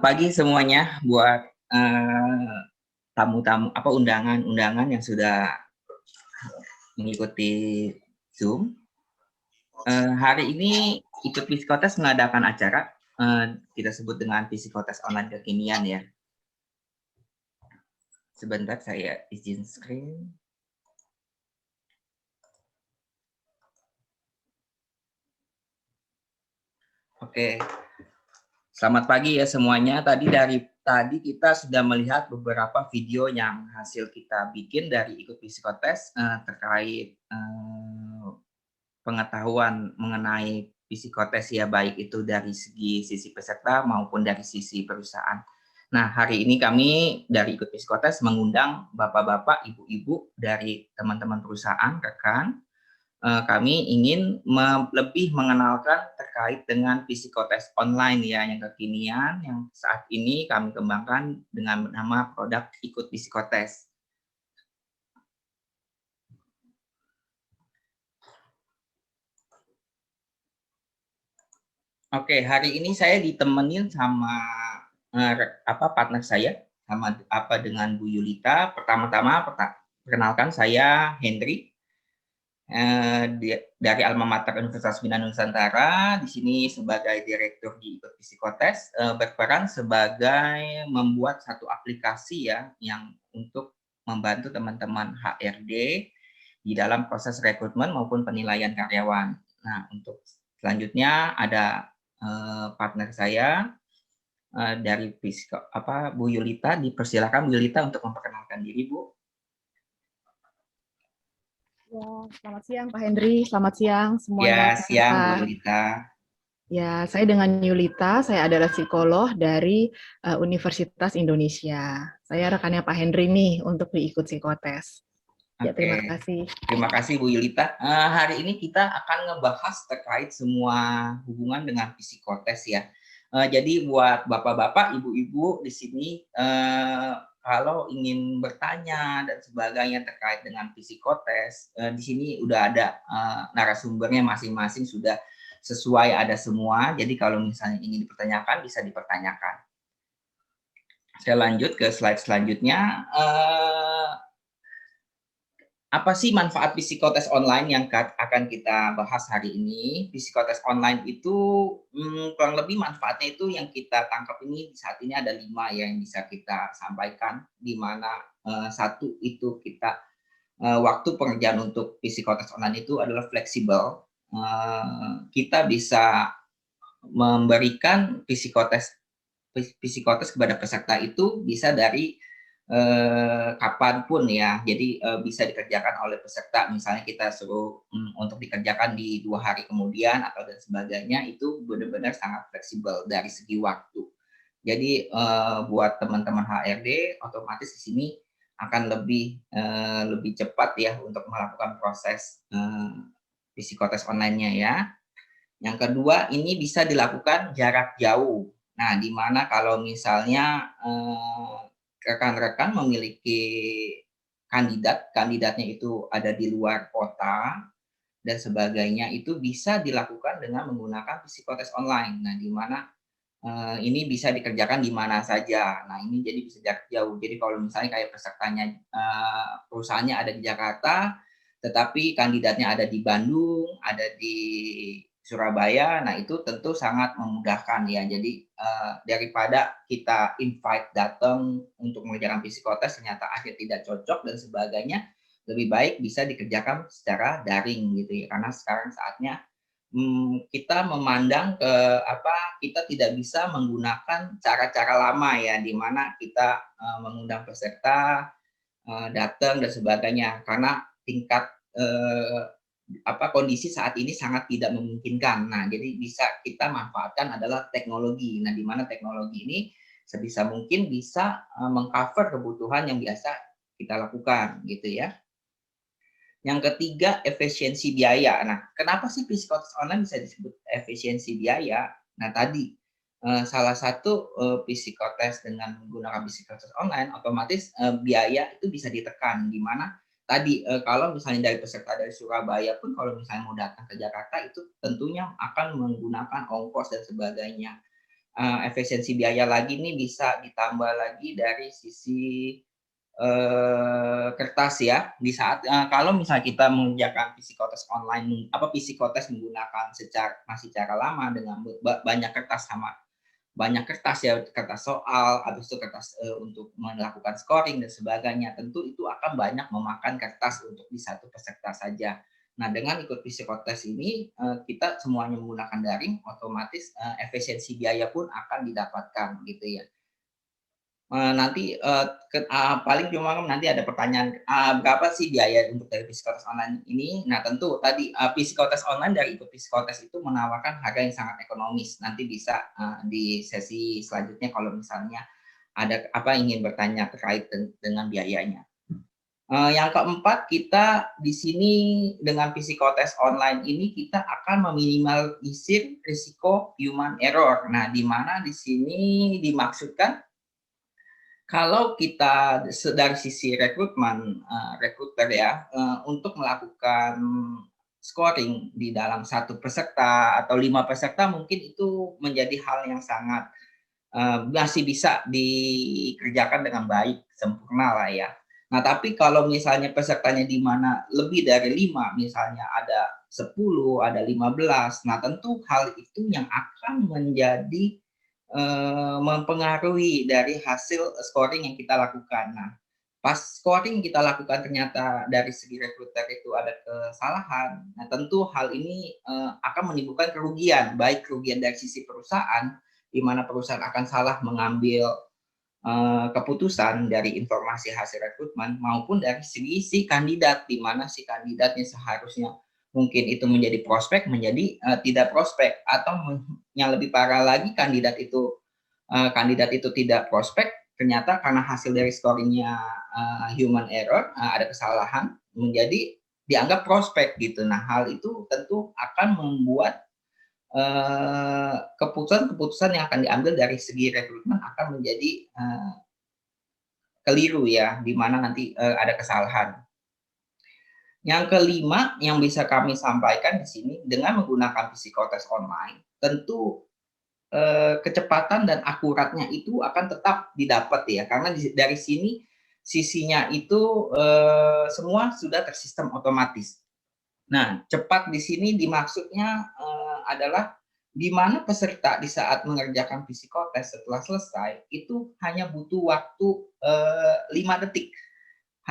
pagi semuanya buat tamu-tamu undangan-undangan yang sudah mengikuti Zoom. Hari ini ikut Psikotes mengadakan acara kita sebut dengan Psikotes online kekinian ya. Sebentar saya izin screen. Oke. Selamat pagi ya semuanya. Tadi kita sudah melihat beberapa video yang hasil kita bikin dari ikut Psikotes terkait pengetahuan mengenai psikotes ya, baik itu dari sisi peserta maupun dari sisi perusahaan. Nah, hari ini kami dari ikut Psikotes mengundang bapak-bapak, ibu-ibu dari teman-teman perusahaan, rekan. Kami ingin lebih mengenalkan terkait dengan psikotes online ya, yang kekinian, yang saat ini kami kembangkan dengan nama produk Ikut Psikotes. Oke, hari ini saya ditemenin sama partner saya, dengan Bu Yulita. Pertama-tama perkenalkan, saya Hendri dari Alma Mater Universitas Bina Nusantara. Di sini sebagai direktur di Ikut Psikotes, berperan sebagai membuat satu aplikasi ya yang untuk membantu teman-teman HRD di dalam proses rekrutmen maupun penilaian karyawan. Nah, untuk selanjutnya ada partner saya dari Bu Yulita. Dipersilakan Bu Yulita untuk memperkenalkan diri, Bu. Ya, selamat siang Pak Hendri, selamat siang semuanya. Ya, siang Bu Yulita. Ya, saya dengan Yulita, saya adalah psikolog dari Universitas Indonesia. Saya rekannya Pak Hendri nih untuk diikut psikotes. Ya, terima kasih. Terima kasih Bu Yulita. Hari ini kita akan ngebahas terkait semua hubungan dengan psikotes ya. Jadi buat bapak-bapak, ibu-ibu di sini, kalau ingin bertanya dan sebagainya terkait dengan psikotes, di sini udah ada narasumbernya masing-masing, sudah sesuai, ada semua. Jadi kalau misalnya ingin dipertanyakan, bisa dipertanyakan. Saya lanjut ke slide selanjutnya. Apa sih manfaat psikotes online yang akan kita bahas hari ini? Psikotes online itu kurang lebih manfaatnya itu yang kita tangkap ini saat ini ada 5 yang bisa kita sampaikan, di mana satu itu kita waktu pengerjaan untuk psikotes online itu adalah fleksibel. Kita bisa memberikan psikotes kepada peserta itu bisa dari kapanpun ya. Jadi bisa dikerjakan oleh peserta. Misalnya kita suruh untuk dikerjakan di 2 hari kemudian atau dan sebagainya, itu benar-benar sangat fleksibel dari segi waktu. Jadi buat teman-teman HRD otomatis di sini akan lebih cepat ya untuk melakukan proses psikotes online-nya ya. Yang kedua, ini bisa dilakukan jarak jauh. Nah, di mana kalau misalnya rekan-rekan memiliki kandidatnya itu ada di luar kota dan sebagainya, itu bisa dilakukan dengan menggunakan psikotes online. Nah, di mana ini bisa dikerjakan di mana saja. Nah, ini jadi bisa jarak jauh. Jadi kalau misalnya kayak pesertanya perusahaannya ada di Jakarta, tetapi kandidatnya ada di Bandung, ada di Surabaya, nah itu tentu sangat memudahkan ya. Jadi daripada kita invite datang untuk mengerjakan psikotes, ternyata akhirnya tidak cocok dan sebagainya, lebih baik bisa dikerjakan secara daring gitu ya. Karena sekarang saatnya kita memandang kita tidak bisa menggunakan cara-cara lama ya, di mana kita mengundang peserta datang dan sebagainya, karena tingkat kondisi saat ini sangat tidak memungkinkan. Nah, jadi bisa kita manfaatkan adalah teknologi. Nah, di mana teknologi ini sebisa mungkin bisa mengcover kebutuhan yang biasa kita lakukan gitu ya. Yang ketiga, efisiensi biaya. Nah, kenapa sih psikotes online bisa disebut efisiensi biaya? Nah, tadi salah satu psikotes dengan menggunakan psikotes online, otomatis biaya itu bisa ditekan. Di mana tadi kalau misalnya dari peserta dari Surabaya pun kalau misalnya mau datang ke Jakarta, itu tentunya akan menggunakan ongkos dan sebagainya. efisiensi biaya lagi nih bisa ditambah lagi dari sisi kertas ya, di saat kalau misalnya kita mengerjakan psikotes online, psikotes menggunakan masih cara lama dengan banyak kertas sama banyak kertas ya, kertas soal, habis itu kertas untuk melakukan scoring dan sebagainya, tentu itu akan banyak memakan kertas untuk di satu peserta saja. Nah, dengan ikut psikotes ini, kita semuanya menggunakan daring, otomatis efisiensi biaya pun akan didapatkan gitu ya. Nanti, paling cuma nanti ada pertanyaan, berapa sih biaya untuk dari psikotes online ini? Nah tentu tadi, psikotes online dari ikut psikotes itu menawarkan harga yang sangat ekonomis. Nanti bisa, di sesi selanjutnya kalau misalnya ada ingin bertanya terkait dengan biayanya. Yang keempat, kita di sini dengan psikotes online ini kita akan meminimalisir risiko human error. Nah, di mana di sini dimaksudkan kalau kita dari sisi rekruter ya, untuk melakukan scoring di dalam satu peserta atau 5 peserta mungkin itu menjadi hal yang sangat, masih bisa dikerjakan dengan baik, sempurna lah ya. Nah, tapi kalau misalnya pesertanya di mana lebih dari 5, misalnya ada 10, ada 15, nah tentu hal itu yang akan menjadi mempengaruhi dari hasil scoring yang kita lakukan. Nah, pas scoring kita lakukan ternyata dari segi rekruter itu ada kesalahan, nah tentu hal ini akan menimbulkan kerugian, baik kerugian dari sisi perusahaan, di mana perusahaan akan salah mengambil keputusan dari informasi hasil rekrutmen, maupun dari segi si kandidat, di mana si kandidatnya seharusnya mungkin itu menjadi prospek, menjadi tidak prospek, atau yang lebih parah lagi kandidat itu tidak prospek, ternyata karena hasil dari scoringnya human error, ada kesalahan, menjadi dianggap prospek gitu. Nah, hal itu tentu akan membuat keputusan-keputusan yang akan diambil dari segi rekrutmen akan menjadi keliru ya, di mana nanti ada kesalahan. Yang kelima yang bisa kami sampaikan di sini, dengan menggunakan psikotes online, tentu kecepatan dan akuratnya itu akan tetap didapat ya, karena dari sini sisinya itu semua sudah tersistem otomatis. Nah, cepat di sini dimaksudnya adalah di mana peserta di saat mengerjakan psikotes setelah selesai itu hanya butuh waktu 5 detik.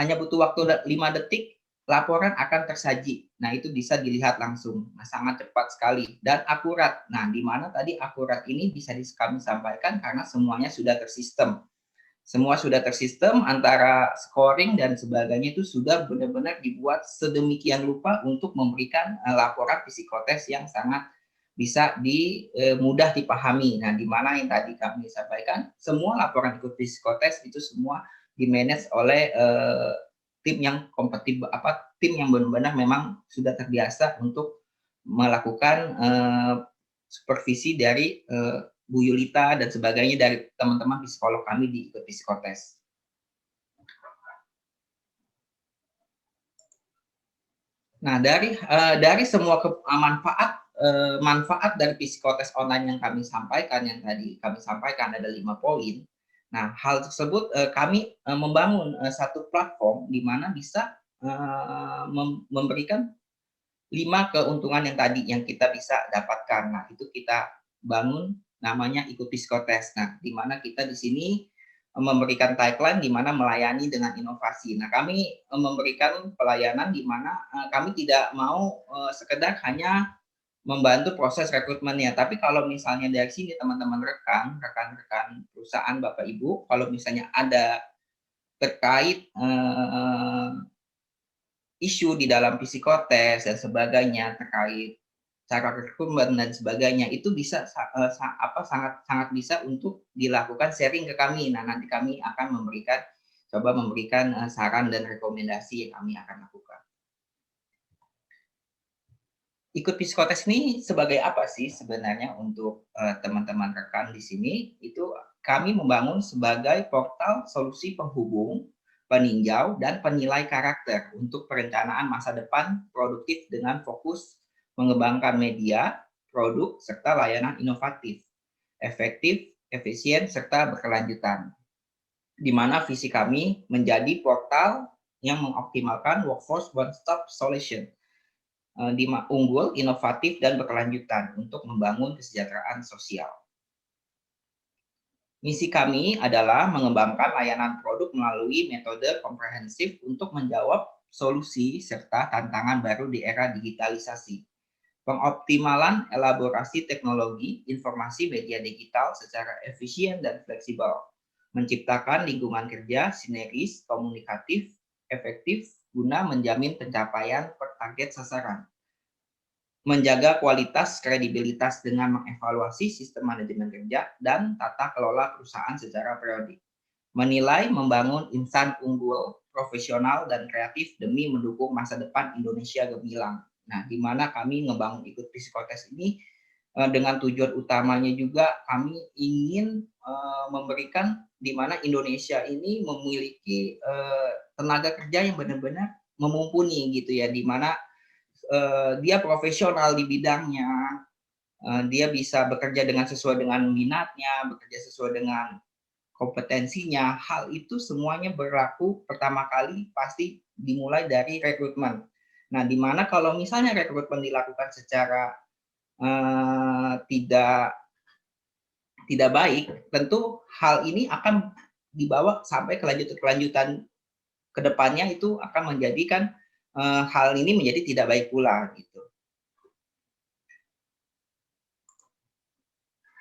Hanya butuh waktu 5 detik, laporan akan tersaji. Nah, itu bisa dilihat langsung. Nah, sangat cepat sekali dan akurat. Nah, di mana tadi akurat ini bisa kami sampaikan karena semuanya sudah tersistem. Semua sudah tersistem, antara scoring dan sebagainya itu sudah benar-benar dibuat sedemikian rupa untuk memberikan laporan psikotes yang sangat bisa mudah dipahami. Nah, di mana yang tadi kami sampaikan, semua laporan ikut psikotes itu semua di-manage oleh tim yang kompatibel, tim yang benar-benar memang sudah terbiasa untuk melakukan supervisi dari Bu Yulita dan sebagainya, dari teman-teman psikolog kami di ikut psikotes. Nah, dari semua manfaat dari psikotes online yang kami sampaikan, yang tadi kami sampaikan ada 5 poin. Nah, hal tersebut kami membangun satu platform di mana bisa memberikan 5 keuntungan yang tadi yang kita bisa dapatkan. Nah, itu kita bangun namanya ikut psikotes. Nah, di mana kita di sini memberikan tagline di mana melayani dengan inovasi. Nah, kami memberikan pelayanan di mana kami tidak mau sekedar hanya membantu proses rekrutmennya, tapi kalau misalnya dari sini teman-teman rekan-rekan perusahaan Bapak Ibu, kalau misalnya ada terkait isu di dalam psikotes dan sebagainya terkait cara rekrutmen dan sebagainya, itu bisa sangat bisa untuk dilakukan sharing ke kami. Nah, nanti kami akan memberikan saran dan rekomendasi yang kami akan lakukan. Ikut psikotes ini sebagai apa sih sebenarnya untuk teman-teman rekan di sini? Itu kami membangun sebagai portal solusi penghubung, peninjau, dan penilai karakter untuk perencanaan masa depan produktif dengan fokus mengembangkan media, produk, serta layanan inovatif. efektif, efisien, serta berkelanjutan. Di mana visi kami menjadi portal yang mengoptimalkan workforce one-stop solution, unggul, inovatif, dan berkelanjutan untuk membangun kesejahteraan sosial. Misi kami adalah mengembangkan layanan produk melalui metode komprehensif untuk menjawab solusi serta tantangan baru di era digitalisasi. Pengoptimalan elaborasi teknologi informasi media digital secara efisien dan fleksibel, menciptakan lingkungan kerja sinergis, komunikatif, efektif guna menjamin pencapaian per target sasaran. Menjaga kualitas kredibilitas dengan mengevaluasi sistem manajemen kerja dan tata kelola perusahaan secara periodik. Menilai membangun insan unggul, profesional, dan kreatif demi mendukung masa depan Indonesia gemilang. Nah, di mana kami ngebangun ikut psikotes ini dengan tujuan utamanya juga kami ingin memberikan di mana Indonesia ini memiliki tenaga kerja yang benar-benar memumpuni gitu ya, di mana dia profesional di bidangnya, dia bisa bekerja dengan sesuai dengan minatnya, bekerja sesuai dengan kompetensinya. Hal itu semuanya berlaku pertama kali pasti dimulai dari rekrutmen. Nah, di mana kalau misalnya rekrutmen dilakukan secara tidak baik, tentu hal ini akan dibawa sampai kelanjutan ke depannya itu akan menjadikan hal ini menjadi tidak baik pula gitu.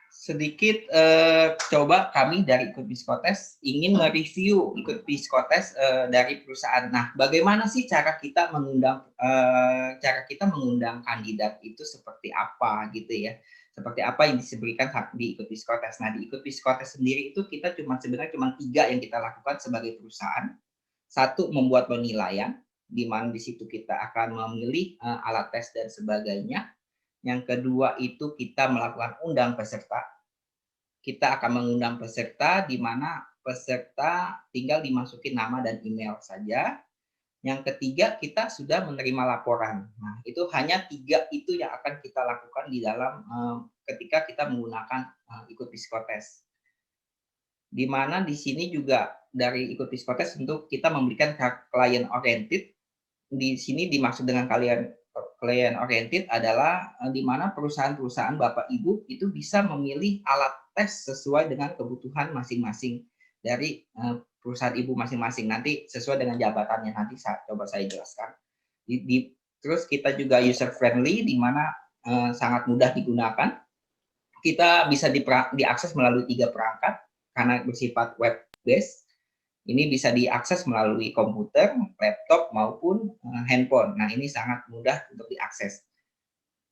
Sedikit coba kami dari Ikut Psikotes ingin mereview Ikut Psikotes dari perusahaan. Nah, bagaimana sih cara kita mengundang kandidat itu seperti apa gitu ya? Seperti apa yang disebutkan di Ikut Psikotes. Nah, di Ikut Psikotes sendiri itu kita sebenarnya cuma 3 yang kita lakukan sebagai perusahaan. 1, membuat penilaian, di mana di situ kita akan memilih alat tes dan sebagainya. Yang kedua itu kita melakukan undang peserta. Kita akan mengundang peserta di mana peserta tinggal dimasukin nama dan email saja. Yang ketiga kita sudah menerima laporan. Nah, itu hanya 3 itu yang akan kita lakukan di dalam ketika kita menggunakan Ikut Psikotes. Di mana di sini juga dari Ikut Psikotes untuk kita memberikan client oriented. Di sini dimaksud dengan client oriented adalah di mana perusahaan-perusahaan Bapak Ibu itu bisa memilih alat tes sesuai dengan kebutuhan masing-masing dari perusahaan Ibu masing-masing. Nanti sesuai dengan jabatannya nanti coba saya jelaskan. Terus kita juga user friendly di mana sangat mudah digunakan. Kita bisa diakses melalui 3 perangkat karena bersifat web based. Ini bisa diakses melalui komputer, laptop, maupun handphone. Nah, ini sangat mudah untuk diakses.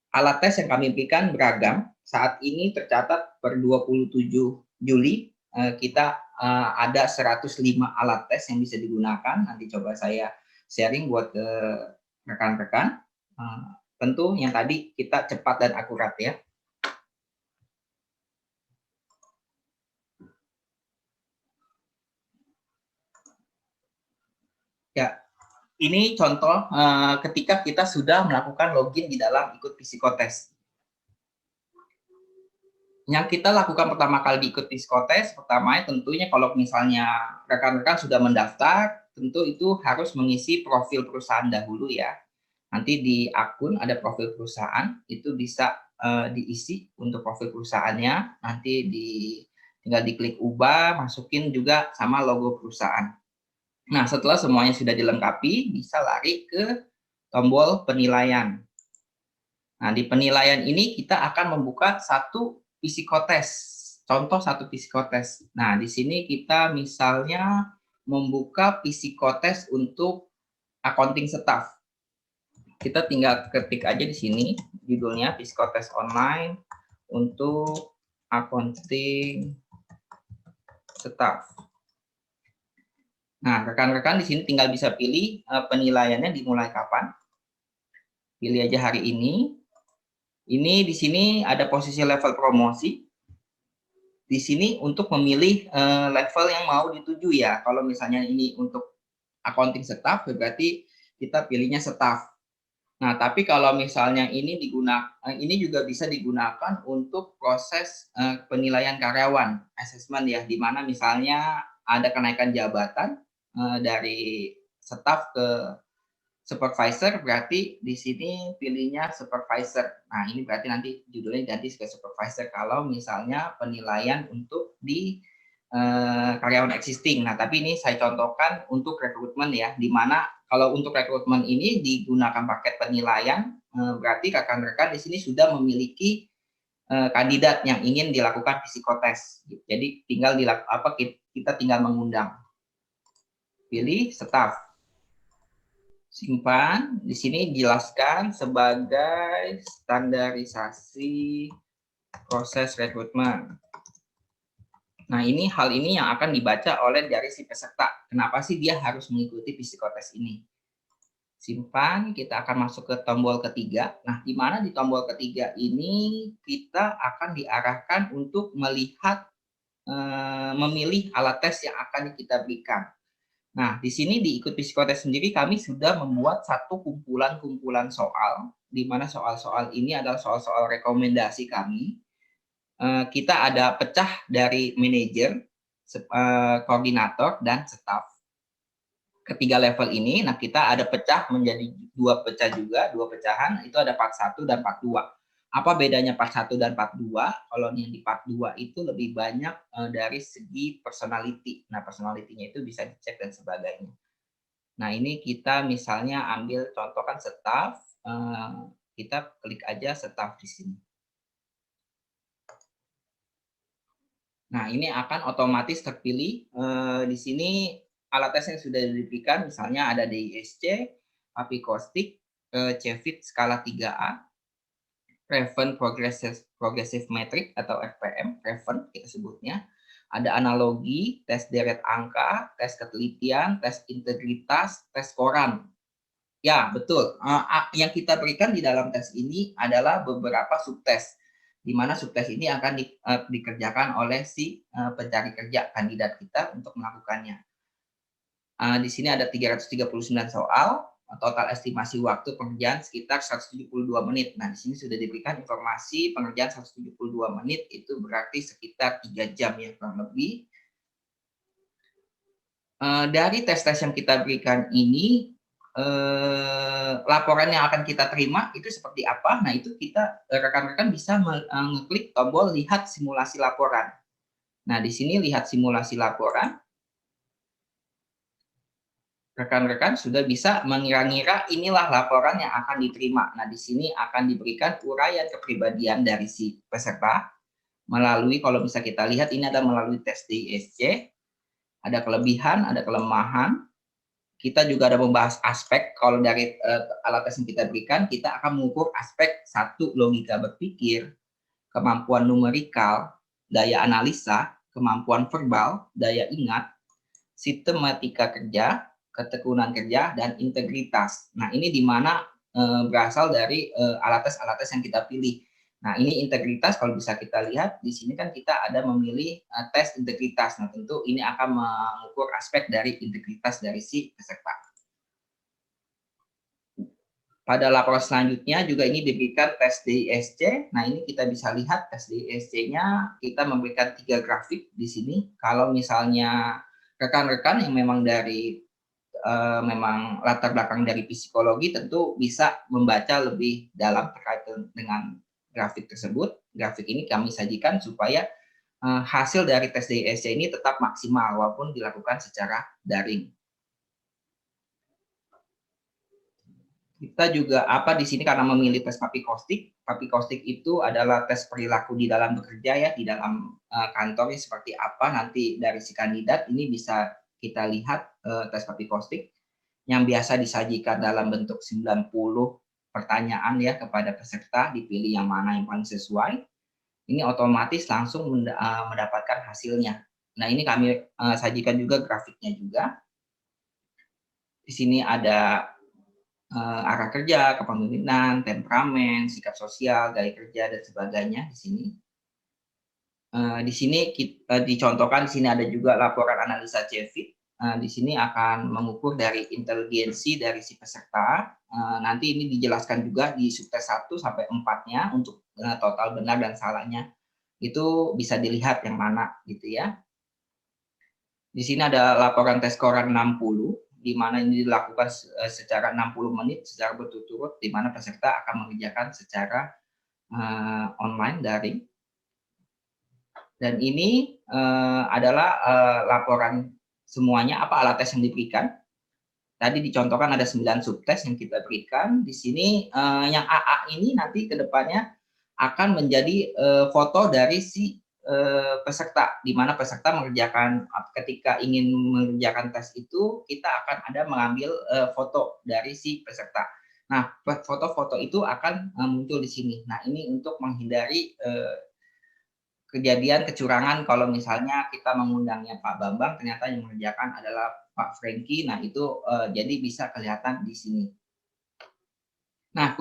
Alat tes yang kami berikan beragam. Saat ini tercatat per 27 Juli, kita ada 105 alat tes yang bisa digunakan. Nanti coba saya sharing buat ke rekan-rekan. Tentu yang tadi kita cepat dan akurat ya. Ya, ini contoh ketika kita sudah melakukan login di dalam Ikut Psikotes. Yang kita lakukan pertama kali di Ikut Psikotes, pertama tentunya kalau misalnya rekan-rekan sudah mendaftar, tentu itu harus mengisi profil perusahaan dahulu ya. Nanti di akun ada profil perusahaan, itu bisa diisi untuk profil perusahaannya, nanti tinggal diklik ubah, masukin juga sama logo perusahaan. Nah, setelah semuanya sudah dilengkapi, bisa lari ke tombol penilaian. Nah, di penilaian ini kita akan membuka satu psikotes, contoh satu psikotes. Nah, di sini kita misalnya membuka psikotes untuk accounting staff. Kita tinggal ketik aja di sini, judulnya psikotes online untuk accounting staff. Nah, rekan-rekan di sini tinggal bisa pilih penilaiannya dimulai kapan. Pilih aja hari ini. Ini di sini ada posisi level promosi. Di sini untuk memilih level yang mau dituju ya. Kalau misalnya ini untuk accounting staff, berarti kita pilihnya staff. Nah, tapi kalau misalnya ini juga bisa digunakan untuk proses penilaian karyawan, assessment ya, di mana misalnya ada kenaikan jabatan dari staf ke supervisor, berarti di sini pilihnya supervisor. Nah, ini berarti nanti judulnya ganti ke supervisor kalau misalnya penilaian untuk di karyawan existing. Nah, tapi ini saya contohkan untuk rekrutmen ya, di mana kalau untuk rekrutmen ini digunakan paket penilaian, berarti rekan-rekan di sini sudah memiliki kandidat yang ingin dilakukan psikotes. Jadi tinggal kita tinggal mengundang. Pilih staff. Simpan. Di sini jelaskan sebagai standarisasi proses rekrutmen. Nah, hal ini yang akan dibaca oleh dari si peserta. Kenapa sih dia harus mengikuti psikotes ini? Simpan, kita akan masuk ke tombol ketiga. Nah, di mana di tombol ketiga ini kita akan diarahkan untuk memilih alat tes yang akan kita berikan. Nah, di sini di Ikut Psikotes sendiri kami sudah membuat satu kumpulan-kumpulan soal, di mana soal-soal ini adalah soal-soal rekomendasi kami. Kita ada pecah dari manajer, koordinator, dan staf. Ketiga level ini, nah kita ada pecah menjadi dua pecahan, itu ada part 1 dan part 2. Apa bedanya part 1 dan part 2? Kalau yang di part 2 itu lebih banyak dari segi personality. Nah, personality-nya itu bisa dicek dan sebagainya. Nah, ini kita misalnya ambil contohkan staf, kita klik aja staf di sini. Nah, ini akan otomatis terpilih. Di sini alat tes yang sudah diberikan, misalnya ada DISC, PAPI Caustic, CEFIT skala 3A, Raven Progressive Metric atau RPM, Raven kita sebutnya. Ada analogi, tes deret angka, tes ketelitian, tes integritas, tes koran. Ya, betul. Yang kita berikan di dalam tes ini adalah beberapa subtes, di mana subtes ini akan dikerjakan oleh si pencari kerja kandidat kita untuk melakukannya. Di sini ada 339 soal, total estimasi waktu pengerjaan sekitar 172 menit. Nah, di sini sudah diberikan informasi pengerjaan 172 menit, itu berarti sekitar 3 jam ya kurang lebih. Dari tes-tes yang kita berikan ini, laporan yang akan kita terima itu seperti apa? Nah, itu rekan-rekan bisa ngeklik tombol lihat simulasi laporan. Nah, di sini lihat simulasi laporan, rekan-rekan sudah bisa mengira-ngira inilah laporan yang akan diterima. Nah, di sini akan diberikan uraian kepribadian dari si peserta melalui, kalau bisa kita lihat ini ada melalui tes DISC, ada kelebihan, ada kelemahan. Kita juga ada membahas aspek, kalau dari alat tes yang kita berikan, kita akan mengukur aspek 1, logika berpikir, kemampuan numerikal, daya analisa, kemampuan verbal, daya ingat, sistematika kerja, ketekunan kerja, dan integritas. Nah, ini di mana berasal dari alat tes yang kita pilih. Nah, ini integritas kalau bisa kita lihat, di sini kan kita ada memilih tes integritas. Nah, tentu ini akan mengukur aspek dari integritas dari si peserta. Pada laporan selanjutnya juga ini diberikan tes DISC. Nah, ini kita bisa lihat tes DISC-nya, kita memberikan 3 grafik di sini. Kalau misalnya rekan-rekan yang memang dari memang latar belakang dari psikologi tentu bisa membaca lebih dalam terkait dengan grafik tersebut. Grafik ini kami sajikan supaya hasil dari tes DISC ini tetap maksimal walaupun dilakukan secara daring. Kita juga di sini karena memilih tes PAPI Caustic. PAPI Caustic itu adalah tes perilaku di dalam bekerja ya, di dalam kantornya seperti apa nanti dari si kandidat ini bisa kita lihat tes PAPI Caustic yang biasa disajikan dalam bentuk 90 pertanyaan ya kepada peserta, dipilih yang mana yang paling sesuai. Ini otomatis langsung mendapatkan hasilnya. Nah, ini kami sajikan juga grafiknya juga. Di sini ada arah kerja, kepemimpinan, temperamen, sikap sosial, gaya kerja, dan sebagainya di sini. Di sini dicontohkan, di sini ada juga laporan analisa CEFIT. di sini akan mengukur dari inteligensi dari si peserta. Nanti ini dijelaskan juga di subtes 1 sampai 4-nya untuk total benar dan salahnya. Itu bisa dilihat yang mana gitu ya. Di sini ada laporan tes koran 60, di mana ini dilakukan secara 60 menit secara berturut-turut, di mana peserta akan mengerjakan secara online daring. Dan ini adalah laporan semuanya, apa alat tes yang diberikan. Tadi dicontohkan ada 9 subtes yang kita berikan. Di sini yang AA ini nanti ke depannya akan menjadi foto dari si peserta, di mana peserta mengerjakan, ketika ingin mengerjakan tes itu, kita akan ada mengambil foto dari si peserta. Nah, foto-foto itu akan muncul di sini. Nah, ini untuk menghindari kejadian kecurangan kalau misalnya kita mengundangnya Pak Bambang, ternyata yang mengerjakan adalah Pak Franky. Nah, itu jadi bisa kelihatan di sini. Nah,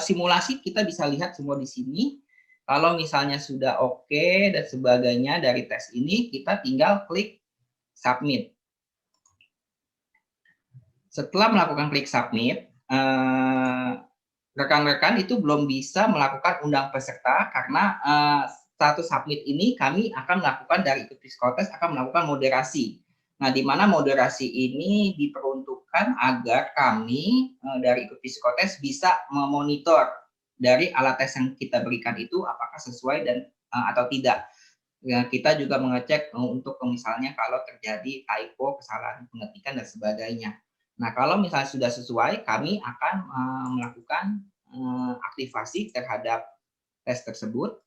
simulasi kita bisa lihat semua di sini. Kalau misalnya sudah oke dan sebagainya dari tes ini, kita tinggal klik submit. Setelah melakukan klik submit, rekan-rekan itu belum bisa melakukan undang peserta karena status submit ini kami akan melakukan dari ikut psikotes akan melakukan moderasi. Nah, di mana moderasi ini diperuntukkan agar kami dari ikut psikotes bisa memonitor dari alat tes yang kita berikan itu apakah sesuai dan atau tidak. Ya, kita juga mengecek untuk misalnya kalau terjadi typo, kesalahan pengetikan dan sebagainya. Nah, kalau misalnya sudah sesuai, kami akan melakukan aktivasi terhadap tes tersebut.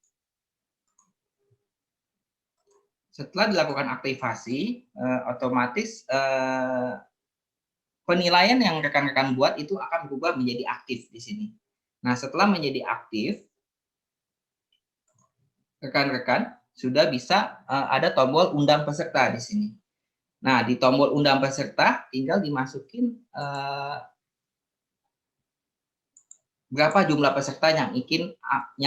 Setelah dilakukan aktivasi, otomatis penilaian yang rekan-rekan buat itu akan berubah menjadi aktif di sini. Nah, setelah menjadi aktif, rekan-rekan sudah bisa ada tombol undang peserta di sini. Nah, di tombol undang peserta tinggal dimasukin berapa jumlah peserta yang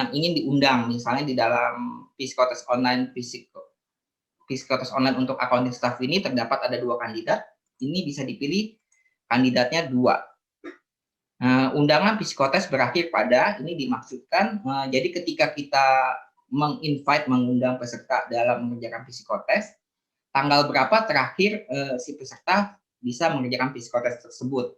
ingin diundang, misalnya di dalam psikotes online untuk accounting staff ini terdapat ada 2 kandidat, ini bisa dipilih kandidatnya 2. Undangan psikotes berakhir pada, ini dimaksudkan, jadi ketika kita mengundang peserta dalam mengerjakan psikotes, tanggal berapa terakhir si peserta bisa mengerjakan psikotes tersebut.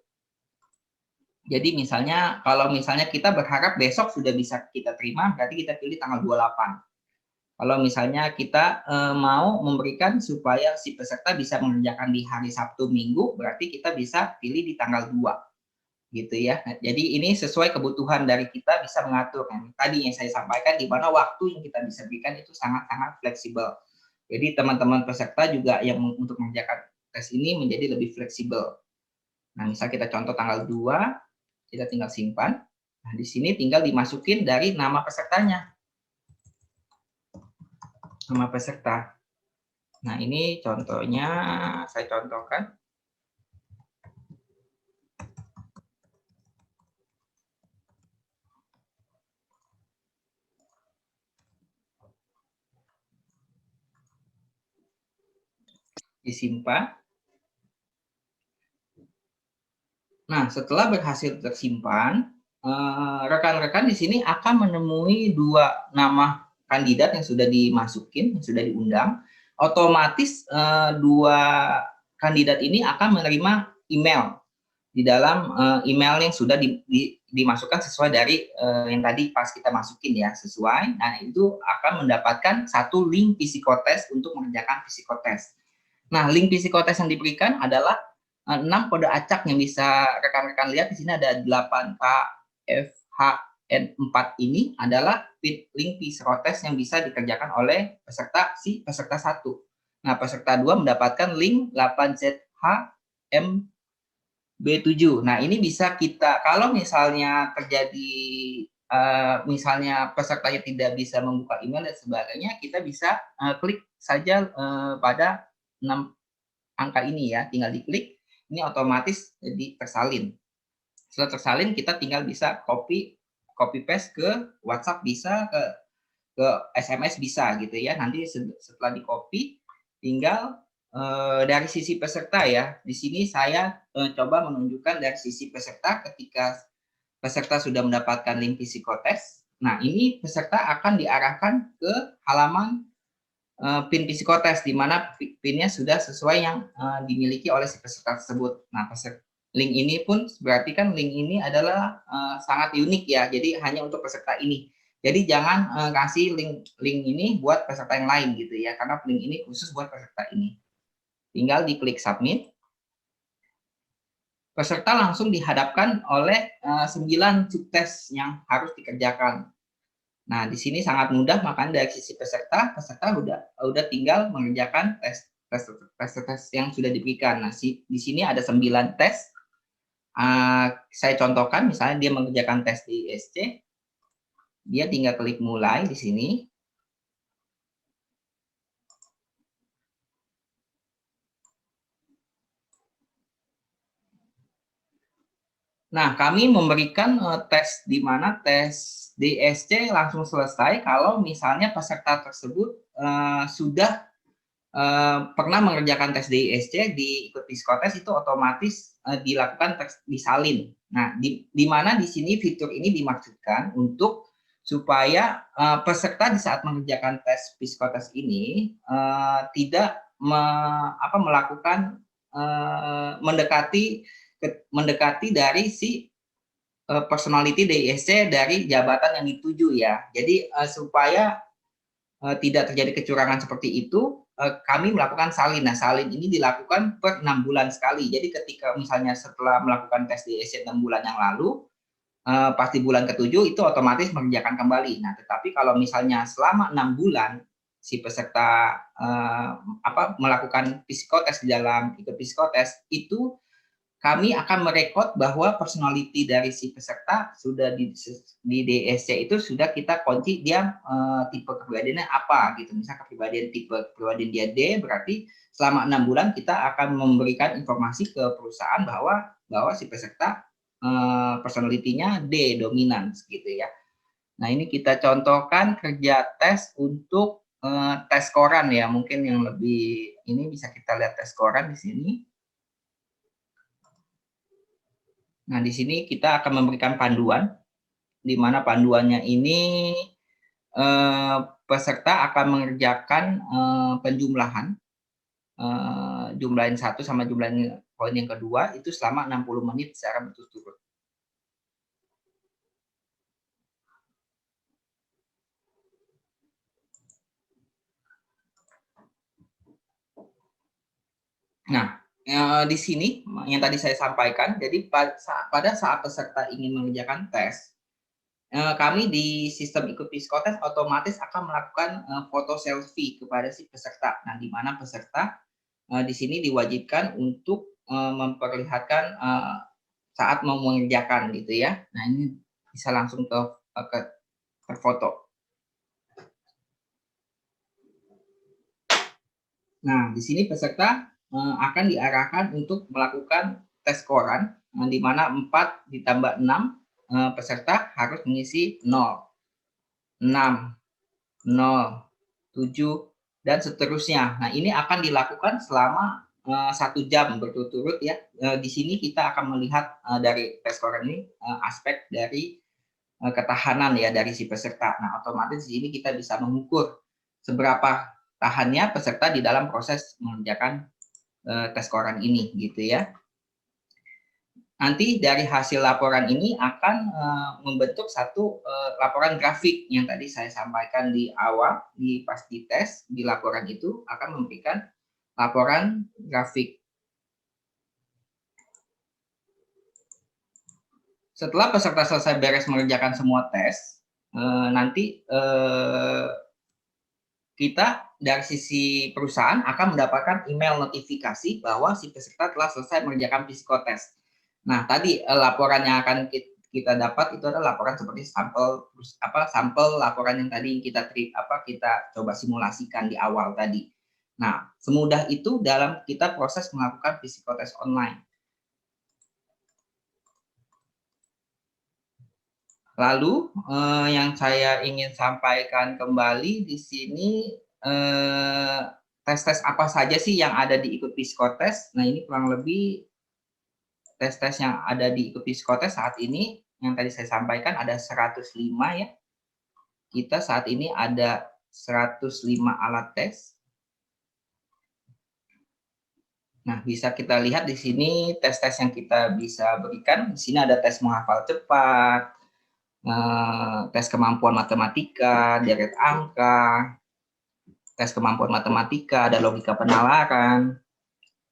Jadi misalnya, kalau misalnya kita berharap besok sudah bisa kita terima, berarti kita pilih tanggal 28. Kalau misalnya kita mau memberikan supaya si peserta bisa mengerjakan di hari Sabtu Minggu, berarti kita bisa pilih di tanggal 2. Gitu ya. Nah, jadi ini sesuai kebutuhan dari kita bisa mengatur. Tadi yang saya sampaikan, di mana waktu yang kita bisa berikan itu sangat-sangat fleksibel. Jadi teman-teman peserta juga yang untuk mengerjakan tes ini menjadi lebih fleksibel. Nah, misal kita contoh tanggal 2, kita tinggal simpan. Nah, di sini tinggal dimasukin dari nama pesertanya. Nama peserta. Nah, ini contohnya saya contohkan. Disimpan. Nah, setelah berhasil tersimpan, rekan-rekan di sini akan menemui 2 nama kandidat yang sudah dimasukin, yang sudah diundang. Otomatis 2 kandidat ini akan menerima email di dalam email yang sudah dimasukkan sesuai dari yang tadi pas kita masukin ya, sesuai. Nah, itu akan mendapatkan 1 link psikotes untuk mengerjakan psikotes. Nah, link psikotes yang diberikan adalah 6 kode acak yang bisa rekan-rekan lihat di sini ada 8KFHN4 ini adalah link psikotes yang bisa dikerjakan oleh peserta 1. Nah, peserta 2 mendapatkan link 8ZHMB7. Nah, ini bisa kita, kalau misalnya terjadi misalnya pesertanya tidak bisa membuka email dan sebagainya, kita bisa klik saja pada 6 angka ini ya, tinggal diklik. Ini otomatis jadi tersalin. Setelah tersalin, kita tinggal bisa copy paste ke WhatsApp bisa, ke SMS bisa gitu ya. Nanti setelah di copy, tinggal dari sisi peserta ya, di sini saya coba menunjukkan dari sisi peserta ketika peserta sudah mendapatkan link psikotes. Nah, ini peserta akan diarahkan ke halaman PIN psikotes, di mana PIN-nya sudah sesuai yang dimiliki oleh si peserta tersebut. Nah, link ini pun berarti kan link ini adalah sangat unik ya, jadi hanya untuk peserta ini. Jadi jangan kasih link ini buat peserta yang lain gitu ya, karena link ini khusus buat peserta ini. Tinggal diklik submit. Peserta langsung dihadapkan oleh 9 subtes yang harus dikerjakan. Nah, di sini sangat mudah, makanya dari sisi peserta udah tinggal mengerjakan tes yang sudah diberikan. Nah, di sini ada 9 tes. Saya contohkan, misalnya dia mengerjakan tes di ISC, dia tinggal klik mulai di sini. Nah, kami memberikan tes di mana tes DSC langsung selesai kalau misalnya peserta tersebut sudah pernah mengerjakan tes DISC di ikut psikotes, itu otomatis dilakukan tes disalin. Nah, di mana di sini fitur ini dimaksudkan untuk supaya peserta di saat mengerjakan tes psikotes ini tidak melakukan mendekati dari si personality DISC dari jabatan yang dituju ya. Jadi supaya tidak terjadi kecurangan seperti itu, kami melakukan salin. Nah, salin ini dilakukan per 6 bulan sekali. Jadi ketika misalnya setelah melakukan tes DISC 6 bulan yang lalu, pasti bulan ke-7 itu otomatis mengerjakan kembali. Nah, tetapi kalau misalnya selama 6 bulan si peserta melakukan psikotes di dalam ikut psikotes, itu kami akan merekod bahwa personality dari si peserta sudah di DSC itu sudah kita kunci dia tipe kepribadiannya apa gitu. Misal tipe kepribadian dia D, berarti selama 6 bulan kita akan memberikan informasi ke perusahaan bahwa si peserta personality-nya D, dominan gitu ya. Nah, ini kita contohkan kerja tes untuk tes koran ya. Mungkin yang lebih ini bisa kita lihat tes koran di sini. Nah, di sini kita akan memberikan panduan, di mana panduannya ini peserta akan mengerjakan penjumlahan, jumlahin 1 sama jumlahin poin yang kedua, itu selama 60 menit secara berturut-turut. Nah, di sini yang tadi saya sampaikan, jadi pada saat peserta ingin mengerjakan tes, kami di sistem ikut psikotes otomatis akan melakukan foto selfie kepada si peserta. Nah, di mana peserta di sini diwajibkan untuk memperlihatkan saat mau mengerjakan gitu ya. Nah, ini bisa langsung ke terfoto. Nah, di sini peserta akan diarahkan untuk melakukan tes koran, di mana 4 ditambah 6 peserta harus mengisi 0, 6, 0, 7, dan seterusnya. Nah, ini akan dilakukan selama 1 jam berturut-turut ya. Di sini kita akan melihat dari tes koran ini aspek dari ketahanan ya dari si peserta. Nah, otomatis di sini kita bisa mengukur seberapa tahannya peserta di dalam proses mengerjakan tes koran ini gitu ya. Nanti dari hasil laporan ini akan membentuk satu laporan grafik yang tadi saya sampaikan di awal, pas di tes, di laporan itu akan memberikan laporan grafik. Setelah peserta selesai beres mengerjakan semua tes, nanti kita dari sisi perusahaan akan mendapatkan email notifikasi bahwa si peserta telah selesai mengerjakan psikotes. Nah, tadi laporan yang akan kita dapat itu adalah laporan seperti sampel laporan yang tadi kita coba simulasikan di awal tadi. Nah, semudah itu dalam kita proses melakukan psikotes online. Lalu yang saya ingin sampaikan kembali di sini tes-tes apa saja sih yang ada di ikut psikotes? Nah, ini kurang lebih tes-tes yang ada di ikut psikotes saat ini, yang tadi saya sampaikan ada 105 ya. Kita saat ini ada 105 alat tes. Nah, bisa kita lihat di sini tes-tes yang kita bisa berikan. Di sini ada tes menghafal cepat, tes kemampuan matematika, deret angka, tes kemampuan matematika, ada logika penalaran,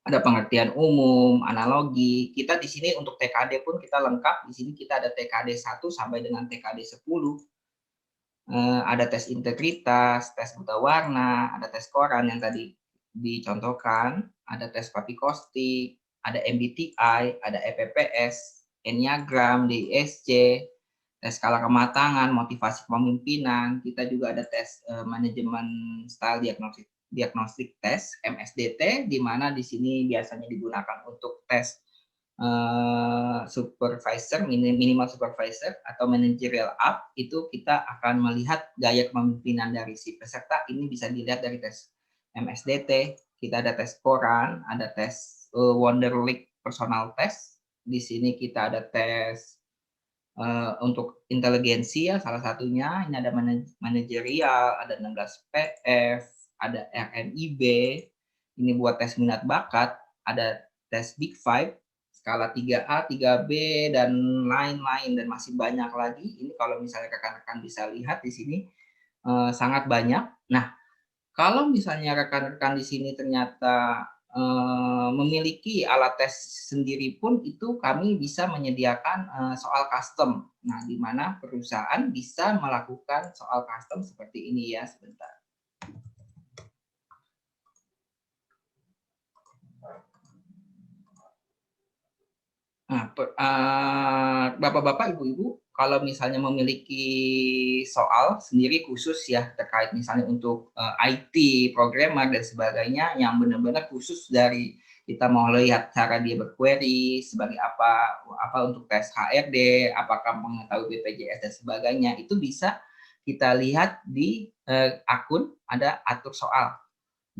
ada pengertian umum, analogi. Kita di sini untuk TKD pun kita lengkap. Di sini kita ada TKD 1 sampai dengan TKD 10. Ada tes integritas, tes buta warna, ada tes koran yang tadi dicontohkan, ada tes papikostik, ada MBTI, ada EPPS, Enneagram, DISC, tes skala kematangan, motivasi kepemimpinan. Kita juga ada tes manajemen style diagnostik tes MSDT, di mana di sini biasanya digunakan untuk tes supervisor, minimal supervisor atau managerial up. Itu kita akan melihat gaya kepemimpinan dari si peserta. Ini bisa dilihat dari tes MSDT. Kita ada tes koran, ada tes Wonderlic personal test. Di sini kita ada tes untuk inteligensi ya, salah satunya. Ini ada manajerial, ada 16 PF, ada RNIB. Ini buat tes minat bakat, ada tes Big Five, skala 3A, 3B, dan lain-lain, dan masih banyak lagi. Ini kalau misalnya rekan-rekan bisa lihat di sini sangat banyak. Nah, kalau misalnya rekan-rekan di sini ternyata memiliki alat tes sendiri pun, itu kami bisa menyediakan soal custom. Nah, di mana perusahaan bisa melakukan soal custom seperti ini ya, sebentar. Nah, Bapak-bapak, Ibu-ibu, kalau misalnya memiliki soal sendiri khusus ya terkait misalnya untuk IT, programmer dan sebagainya, yang benar-benar khusus dari kita mau lihat cara dia berquery sebagai apa untuk tes HRD, apakah mengetahui BPJS dan sebagainya, itu bisa kita lihat di akun ada atur soal.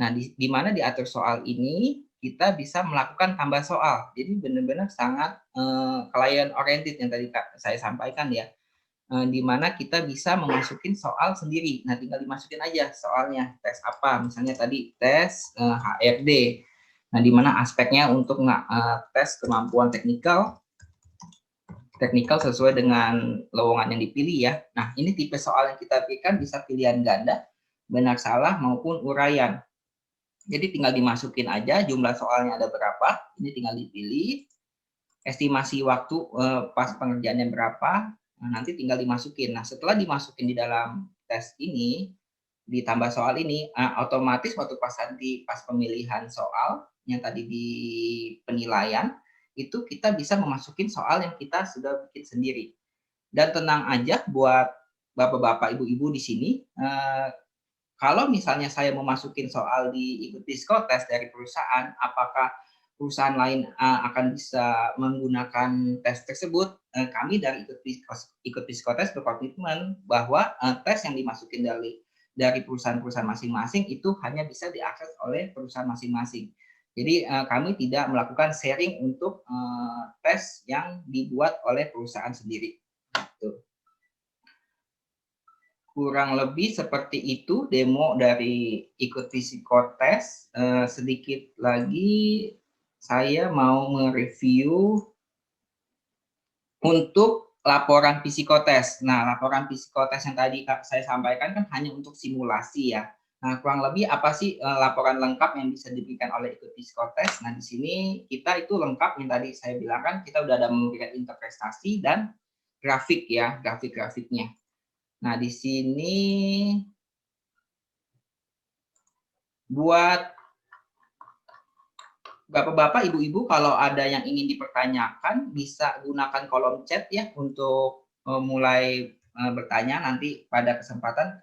Nah, di mana diatur soal ini kita bisa melakukan tambah soal. Jadi benar-benar sangat client oriented yang tadi saya sampaikan ya. Di mana kita bisa memasukin soal sendiri. Nah, tinggal dimasukin aja soalnya, tes apa. Misalnya tadi tes HRD. Nah, di mana aspeknya untuk tes kemampuan teknikal sesuai dengan lowongan yang dipilih ya. Nah, ini tipe soal yang kita berikan bisa pilihan ganda, benar salah maupun uraian. Jadi tinggal dimasukin aja jumlah soalnya ada berapa, ini tinggal dipilih, estimasi waktu pas pengerjaannya berapa, nanti tinggal dimasukin. Nah, setelah dimasukin di dalam tes ini, ditambah soal ini, otomatis waktu pas pemilihan soal yang tadi di penilaian, itu kita bisa memasukin soal yang kita sudah bikin sendiri. Dan tenang aja buat bapak-bapak, ibu-ibu di sini, kalau misalnya saya mau masukin soal di ikut psikotes dari perusahaan, apakah perusahaan lain akan bisa menggunakan tes tersebut? Kami dari ikut psikotes berkomitmen bahwa tes yang dimasukin dari perusahaan-perusahaan masing-masing itu hanya bisa diakses oleh perusahaan masing-masing. Jadi kami tidak melakukan sharing untuk tes yang dibuat oleh perusahaan sendiri. Tuh. Kurang lebih seperti itu demo dari ikut psikotes. Sedikit lagi saya mau mereview untuk laporan psikotes. Nah, laporan psikotes yang tadi saya sampaikan kan hanya untuk simulasi ya. Nah, kurang lebih apa sih laporan lengkap yang bisa diberikan oleh ikut psikotes? Nah, di sini kita itu lengkap yang tadi saya bilang kan, kita udah ada memberikan interpretasi dan grafik ya, grafik-grafiknya. Nah, di sini buat Bapak-bapak, Ibu-ibu, kalau ada yang ingin dipertanyakan, bisa gunakan kolom chat ya untuk mulai bertanya. Nanti pada kesempatan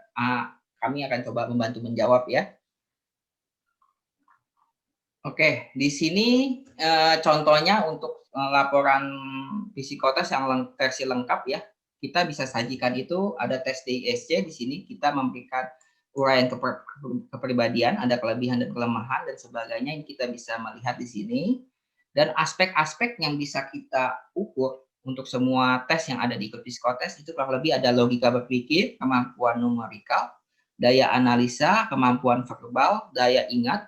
kami akan coba membantu menjawab ya. Oke, di sini contohnya untuk laporan psikotes yang versi lengkap ya. Kita bisa sajikan itu ada tes DISC di sini, kita memberikan uraian kepribadian, ada kelebihan dan kelemahan dan sebagainya yang kita bisa melihat di sini. Dan aspek-aspek yang bisa kita ukur untuk semua tes yang ada di ikut psikotes itu kurang lebih ada logika berpikir, kemampuan numerikal, daya analisa, kemampuan verbal, daya ingat,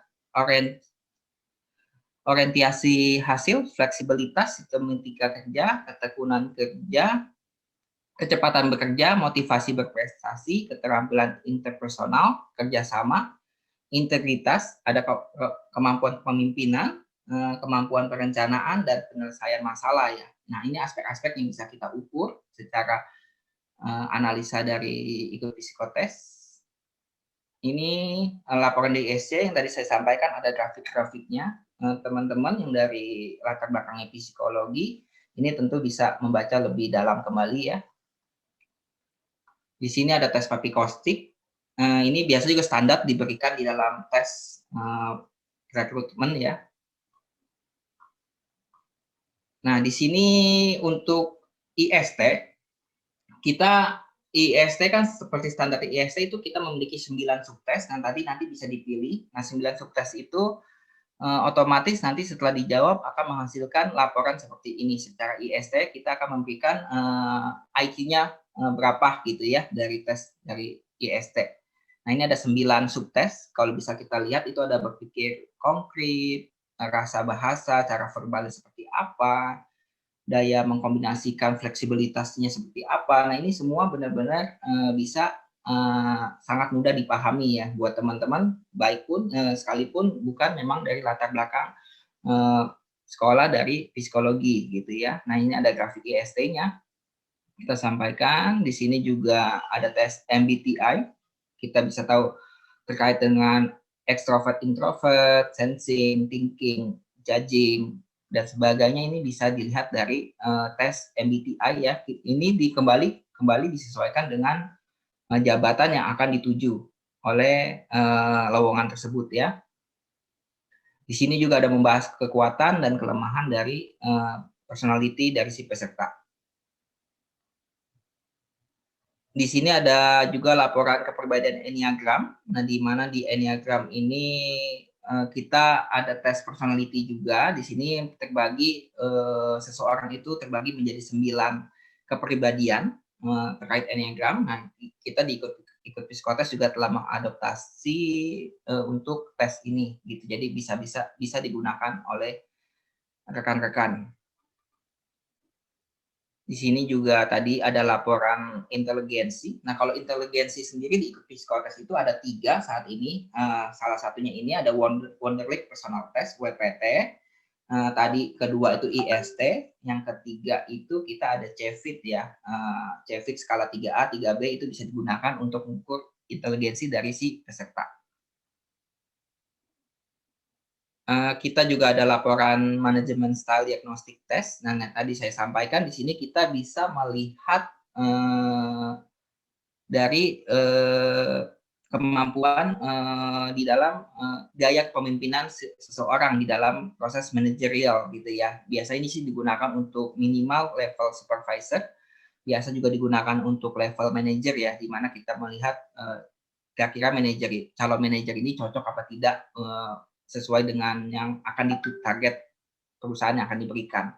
orientasi hasil, fleksibilitas, sistem etika kerja, ketekunan kerja, kecepatan bekerja, motivasi berprestasi, keterampilan interpersonal, kerjasama, integritas, ada kemampuan kepemimpinan, kemampuan perencanaan, dan penyelesaian masalah ya. Nah, ini aspek-aspek yang bisa kita ukur secara analisa dari ikut psikotes. Ini laporan dari ISC yang tadi saya sampaikan, ada grafik-grafiknya. Teman-teman yang dari latar belakangnya psikologi, ini tentu bisa membaca lebih dalam kembali ya. Di sini ada tes papikostik. Ini biasa juga standar diberikan di dalam tes rekrutmen ya. Nah, di sini untuk IST, IST kan seperti standar IST itu kita memiliki 9 subtes, dan nanti bisa dipilih. Nah, 9 subtes itu otomatis nanti setelah dijawab akan menghasilkan laporan seperti ini. Secara IST kita akan memberikan IQ-nya berapa gitu ya dari tes dari IST. Nah, ini ada 9 subtes. Kalau bisa kita lihat itu ada berpikir konkret, rasa bahasa, cara verbalnya seperti apa, daya mengkombinasikan fleksibilitasnya seperti apa. Nah, ini semua benar-benar bisa sangat mudah dipahami ya buat teman-teman, baik pun sekalipun bukan memang dari latar belakang sekolah dari psikologi gitu ya. Nah, ini ada grafik IST-nya. Kita sampaikan di sini juga ada tes MBTI. Kita bisa tahu terkait dengan extrovert, introvert, sensing, thinking, judging, dan sebagainya. Ini bisa dilihat dari tes MBTI ya. Ini kembali disesuaikan dengan jabatan yang akan dituju oleh lowongan tersebut ya. Di sini juga ada membahas kekuatan dan kelemahan dari personality dari si peserta. Di sini ada juga laporan kepribadian Enneagram. Nah, di mana di Enneagram ini kita ada tes personality juga. Di sini terbagi seseorang itu terbagi menjadi 9 kepribadian terkait Enneagram. Nah, kita di ikut psikotes juga telah mengadaptasi untuk tes ini gitu. Jadi bisa digunakan oleh rekan-rekan. Di sini juga tadi ada laporan inteligensi. Nah, kalau inteligensi sendiri di ikut psikotes itu ada 3 saat ini. Salah satunya ini ada Wonderlic Personal Test, WPT. Tadi kedua itu IST. Yang ketiga itu kita ada CEFIT ya. CEFIT skala 3A, 3B itu bisa digunakan untuk mengukur inteligensi dari si peserta. Kita juga ada laporan manajemen style diagnostic test. Nah, tadi saya sampaikan di sini kita bisa melihat dari kemampuan di dalam gaya kepemimpinan seseorang di dalam proses manajerial gitu ya. Biasanya ini sih digunakan untuk minimal level supervisor, biasa juga digunakan untuk level manager ya, di mana kita melihat kira-kira calon manajer ini cocok apa tidak sesuai dengan yang akan target perusahaan yang akan diberikan.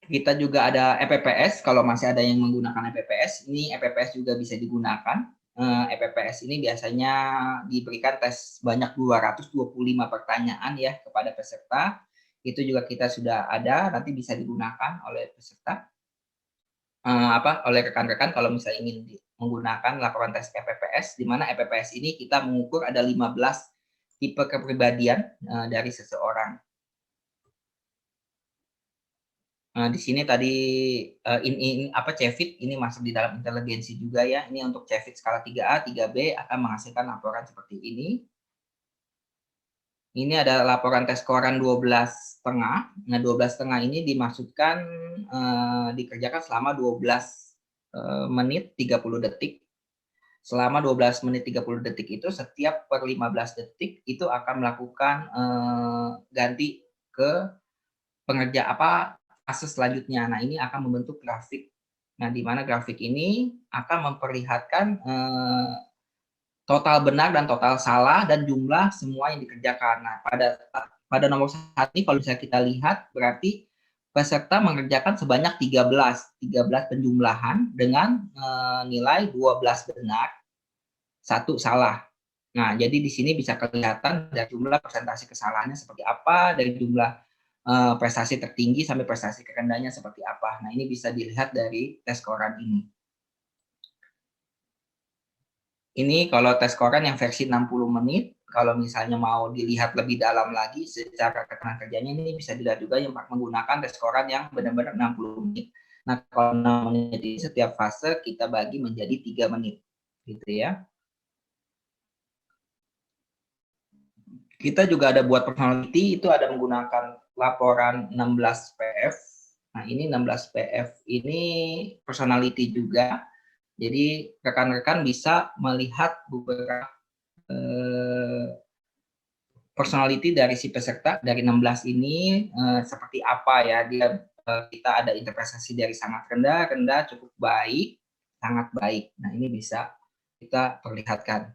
Kita juga ada EPPS, kalau masih ada yang menggunakan EPPS, ini EPPS juga bisa digunakan. EPPS ini biasanya diberikan tes banyak 225 pertanyaan ya kepada peserta. Itu juga kita sudah ada, nanti bisa digunakan oleh peserta. Oleh rekan-rekan kalau misalnya ingin menggunakan laporan tes EPPS, di mana EPPS ini kita mengukur ada 15 tipe kepribadian dari seseorang. Di sini tadi CEFIT ini masuk di dalam inteligensi juga ya. Ini untuk CEFIT skala 3A, 3B akan menghasilkan laporan seperti ini. Ini ada laporan tes koran 12,5. Nah, 12,5 ini dimaksudkan dikerjakan selama 12 menit 30 detik. Selama 12 menit 30 detik itu setiap per 15 detik itu akan melakukan ganti ke fase selanjutnya. Nah, ini akan membentuk grafik Nah, di mana grafik ini akan memperlihatkan total benar dan total salah dan jumlah semua yang dikerjakan. Nah, pada nomor 1 ini kalau misalnya kita lihat berarti peserta mengerjakan sebanyak 13 penjumlahan dengan nilai 12 benar, 1 salah. Nah, jadi di sini bisa kelihatan dari jumlah persentase kesalahannya seperti apa, dari jumlah prestasi tertinggi sampai prestasi terendahnya seperti apa. Nah, ini bisa dilihat dari tes koran ini. Ini kalau tes koran yang versi 60 menit, kalau misalnya mau dilihat lebih dalam lagi secara keterangan kerjanya, ini bisa dilihat juga yang menggunakan tes koran yang benar-benar 60 menit. Nah, kalau 6 menit ini setiap fase kita bagi menjadi 3 menit. Gitu ya. Kita juga ada buat personality, itu ada menggunakan laporan 16 PF. Nah, ini 16 PF ini personality juga. Jadi rekan-rekan bisa melihat beberapa personality dari si peserta dari 16 ini seperti apa ya. Kita ada interpretasi dari sangat rendah, cukup baik, sangat baik. Nah, ini bisa kita perlihatkan.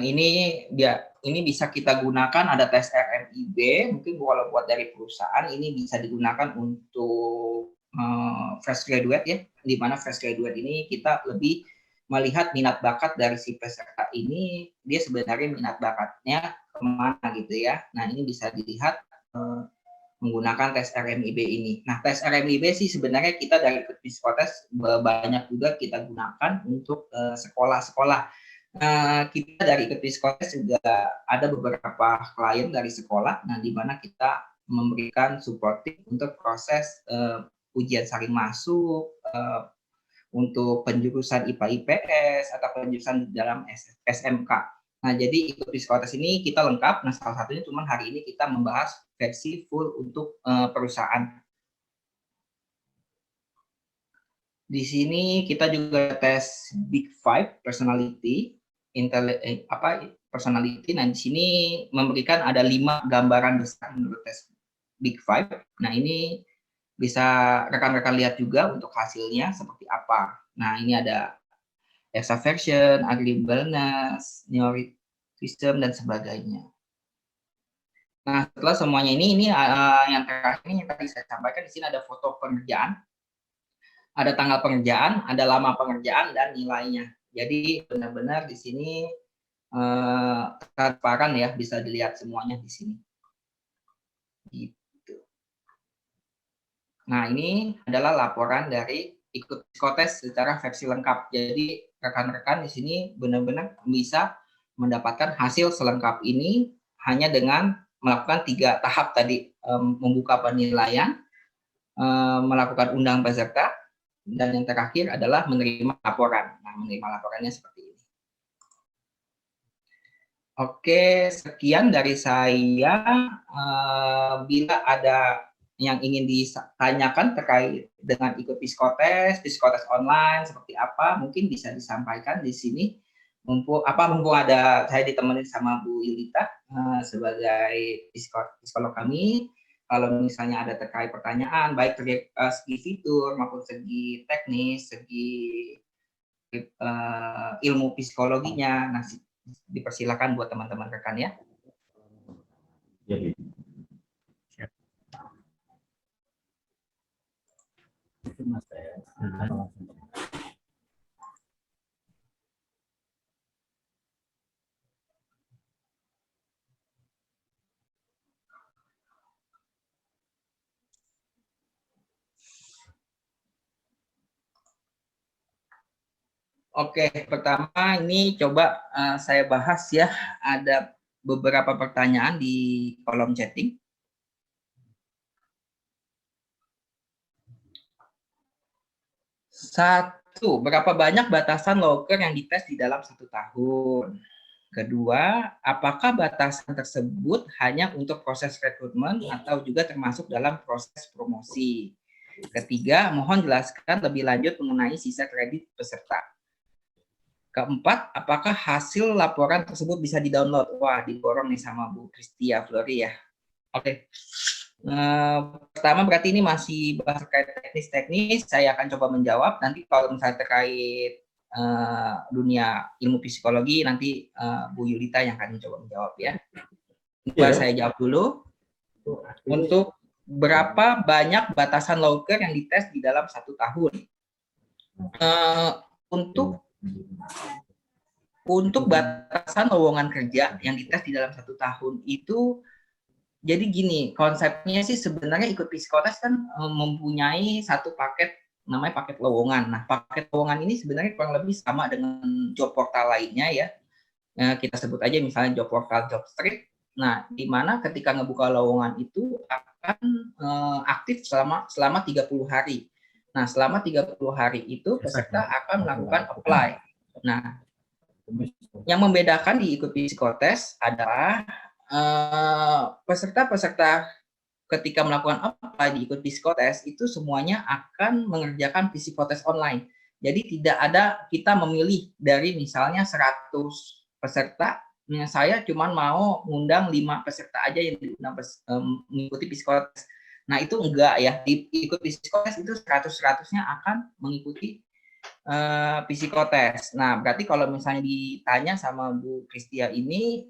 Ini bisa kita gunakan, ada tes RMIB, mungkin kalau buat dari perusahaan ini bisa digunakan untuk fresh graduate ya, di mana fresh graduate ini kita lebih melihat minat bakat dari si peserta ini, dia sebenarnya minat bakatnya kemana gitu ya. Nah, ini bisa dilihat menggunakan tes RMIB ini. Nah, tes RMIB sih sebenarnya kita dari Psikotes banyak juga kita gunakan untuk sekolah-sekolah. Kita dari ikut Psikotes juga ada beberapa klien dari sekolah, nah di mana kita memberikan supporting untuk proses ujian saring masuk, untuk penjurusan IPA IPS atau penjurusan dalam SMK. Nah, jadi ikut Psikotes ini kita lengkap. Nah, salah satunya cuman hari ini kita membahas versi full untuk perusahaan. Di sini kita juga tes Big Five personality, personality. Nah, di sini memberikan ada 5 gambaran besar menurut tes Big Five. Nah, ini bisa rekan-rekan lihat juga untuk hasilnya seperti apa. Nah, ini ada extraversion, agreeableness, neuroticism, dan sebagainya. Nah, setelah semuanya ini yang terakhir yang tadi saya sampaikan, di sini ada foto pengerjaan, ada tanggal pengerjaan, ada lama pengerjaan, dan nilainya. Jadi benar-benar di sini transparan ya, bisa dilihat semuanya di sini. Gitu. Nah, ini adalah laporan dari ikut psikotes secara versi lengkap. Jadi rekan-rekan di sini benar-benar bisa mendapatkan hasil selengkap ini hanya dengan melakukan 3 tahap tadi, membuka penilaian, melakukan undang peserta, dan yang terakhir adalah menerima laporan. Nah, menerima laporannya seperti ini. Oke, sekian dari saya. Bila ada yang ingin ditanyakan terkait dengan ikut psikotes online seperti apa, mungkin bisa disampaikan di sini. Mumpung ada saya ditemani sama Bu Yulita sebagai psikolog kami. Kalau misalnya ada terkait pertanyaan, baik segi fitur maupun segi teknis, segi ilmu psikologinya, nah dipersilakan buat teman-teman rekan ya. Oke, pertama ini coba saya bahas ya, ada beberapa pertanyaan di kolom chatting. Satu, berapa banyak batasan loker yang dites di dalam 1 tahun? Kedua, apakah batasan tersebut hanya untuk proses rekrutmen atau juga termasuk dalam proses promosi? Ketiga, mohon jelaskan lebih lanjut mengenai sisa kredit peserta. Keempat, apakah hasil laporan tersebut bisa di-download? Wah, diborong nih sama Bu Kristia Flori ya. Oke. Pertama berarti ini masih bahas terkait teknis-teknis, saya akan coba menjawab. Nanti kalau misalnya terkait dunia ilmu psikologi, nanti Bu Yulita yang akan mencoba menjawab ya. Coba saya jawab dulu. Untuk berapa banyak batasan logger yang dites di dalam 1 tahun? Untuk batasan lowongan kerja yang dites di dalam 1 tahun itu, jadi gini, konsepnya sih sebenarnya ikut psikotes kan mempunyai satu paket namanya paket lowongan. Nah, paket lowongan ini sebenarnya kurang lebih sama dengan job portal lainnya ya. Kita sebut aja misalnya job portal Jobstreet. Nah, di mana ketika ngebuka lowongan itu akan aktif selama 30 hari. Nah, selama 30 hari itu peserta akan melakukan apply. Nah, yang membedakan di ikut psikotes adalah peserta-peserta ketika melakukan apply di ikut psikotes itu semuanya akan mengerjakan psikotes online. Jadi tidak ada kita memilih dari misalnya 100 peserta, saya cuma mau ngundang 5 peserta aja yang diundang mengikuti psikotes. Nah itu enggak ya, di ikut psikotes itu 100-100-nya akan mengikuti psikotes. Nah, berarti kalau misalnya ditanya sama Bu Kristia ini,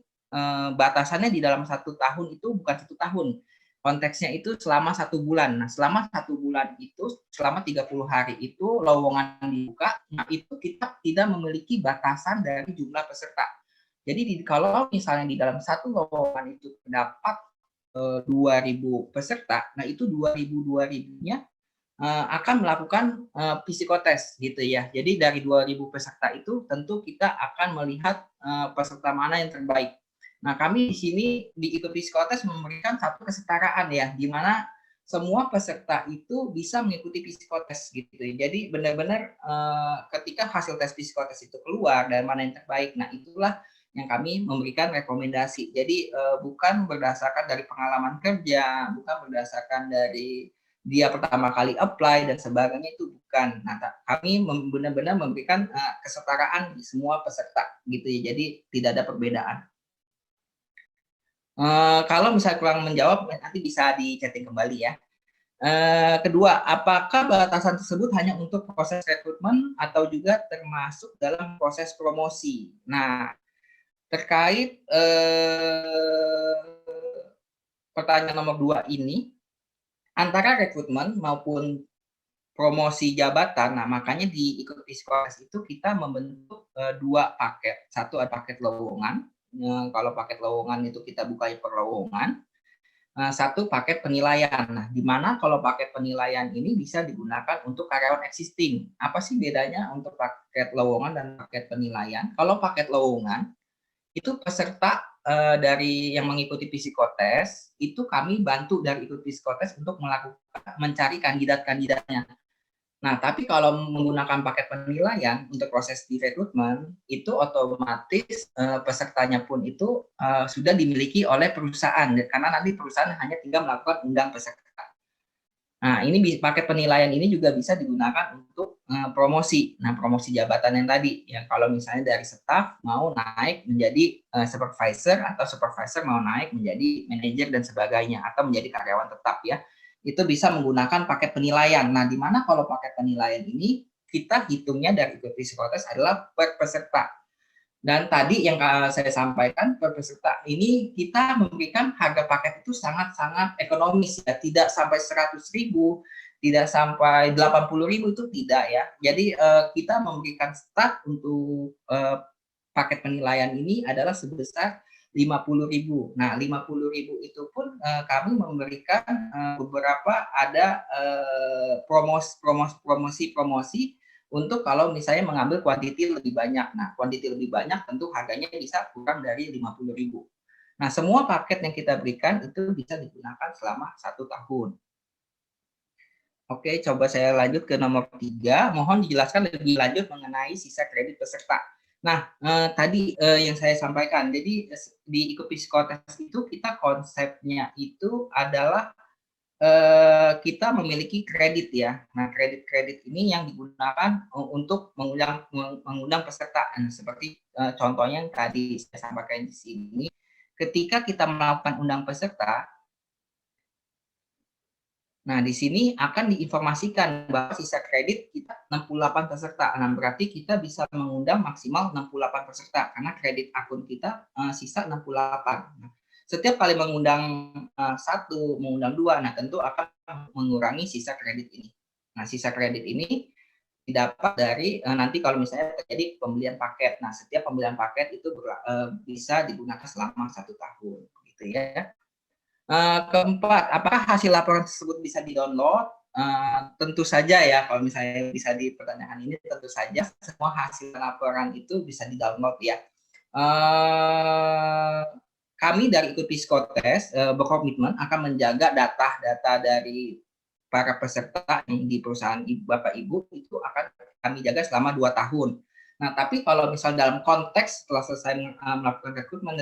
batasannya di dalam 1 tahun itu bukan 1 tahun. Konteksnya itu selama 1 bulan. Nah, selama 1 bulan itu, selama 30 hari itu lowongan dibuka, nah itu kita tidak memiliki batasan dari jumlah peserta. Jadi kalau misalnya di dalam satu lowongan itu terdapat 2.000 peserta, nah itu 2.000-2.000-nya akan melakukan psikotes gitu ya. Jadi dari 2.000 peserta itu tentu kita akan melihat peserta mana yang terbaik. Nah, kami di sini di ikut psikotes memberikan satu kesetaraan ya, di mana semua peserta itu bisa mengikuti psikotes gitu. Jadi benar-benar ketika hasil tes psikotes itu keluar dan mana yang terbaik, nah itulah yang kami memberikan rekomendasi. Jadi bukan berdasarkan dari pengalaman kerja, bukan berdasarkan dari dia pertama kali apply dan sebagainya, itu bukan. Nah, kami benar-benar memberikan kesetaraan di semua peserta gitu ya. Jadi tidak ada perbedaan. Kalau misalnya kurang menjawab nanti bisa di chatting kembali ya. Kedua, apakah batasan tersebut hanya untuk proses rekrutmen atau juga termasuk dalam proses promosi? Nah, terkait pertanyaan nomor 2 ini, antara rekrutmen maupun promosi jabatan, nah makanya di ikut psikotes itu kita membentuk 2 paket. Satu ada paket lowongan, kalau paket lowongan itu kita buka per lowongan. Satu paket penilaian. Nah, di mana kalau paket penilaian ini bisa digunakan untuk karyawan existing. Apa sih bedanya untuk paket lowongan dan paket penilaian? Kalau paket lowongan itu peserta dari yang mengikuti psikotes itu kami bantu dari ikut psikotes untuk mencari kandidat-kandidatnya. Nah, tapi kalau menggunakan paket penilaian untuk proses di rekrutmen, itu otomatis pesertanya pun itu sudah dimiliki oleh perusahaan, karena nanti perusahaan hanya tinggal melakukan undang peserta. Nah, ini paket penilaian ini juga bisa digunakan untuk promosi. Nah, promosi jabatan yang tadi, ya kalau misalnya dari staff mau naik menjadi supervisor, atau supervisor mau naik menjadi manajer dan sebagainya, atau menjadi karyawan tetap ya, itu bisa menggunakan paket penilaian. Nah, di mana kalau paket penilaian ini kita hitungnya dari ikut psikotes adalah per peserta. Dan tadi yang saya sampaikan, per peserta ini kita memberikan harga paket itu sangat-sangat ekonomis ya, tidak sampai 100.000, tidak sampai 80.000, itu tidak ya. Jadi kita memberikan start untuk paket penilaian ini adalah sebesar 50.000. Nah, 50.000 itu pun kami memberikan beberapa ada promosi untuk kalau misalnya mengambil kuantiti lebih banyak. Nah, kuantiti lebih banyak tentu harganya bisa kurang dari 50.000. Nah, semua paket yang kita berikan itu bisa digunakan selama 1 tahun. Oke, coba saya lanjut ke nomor 3. Mohon dijelaskan lebih lanjut mengenai sisa kredit peserta. Nah, tadi yang saya sampaikan, jadi di ikut psikotes itu kita konsepnya itu adalah kita memiliki kredit ya. Nah, kredit-kredit ini yang digunakan untuk mengundang peserta. Nah, seperti contohnya yang tadi saya sampaikan di sini, ketika kita melakukan undang peserta, Nah, di sini akan diinformasikan bahwa sisa kredit kita 68 peserta. Nah, berarti kita bisa mengundang maksimal 68 peserta karena kredit akun kita sisa 68. Nah, setiap kali mengundang satu, mengundang dua, nah tentu akan mengurangi sisa kredit ini. Nah, sisa kredit ini didapat dari nanti kalau misalnya terjadi pembelian paket. Nah, setiap pembelian paket itu bisa digunakan selama 1 tahun, gitu ya. Keempat, apakah hasil laporan tersebut bisa di-download? Tentu saja ya, kalau misalnya bisa di pertanyaan ini, tentu saja semua hasil laporan itu bisa di-download ya. Kami dari ikut Psikotes berkomitmen akan menjaga data-data dari para peserta yang di perusahaan Bapak Ibu itu akan kami jaga selama 2 tahun. Nah, tapi kalau misal dalam konteks setelah selesai melakukan rekrutmen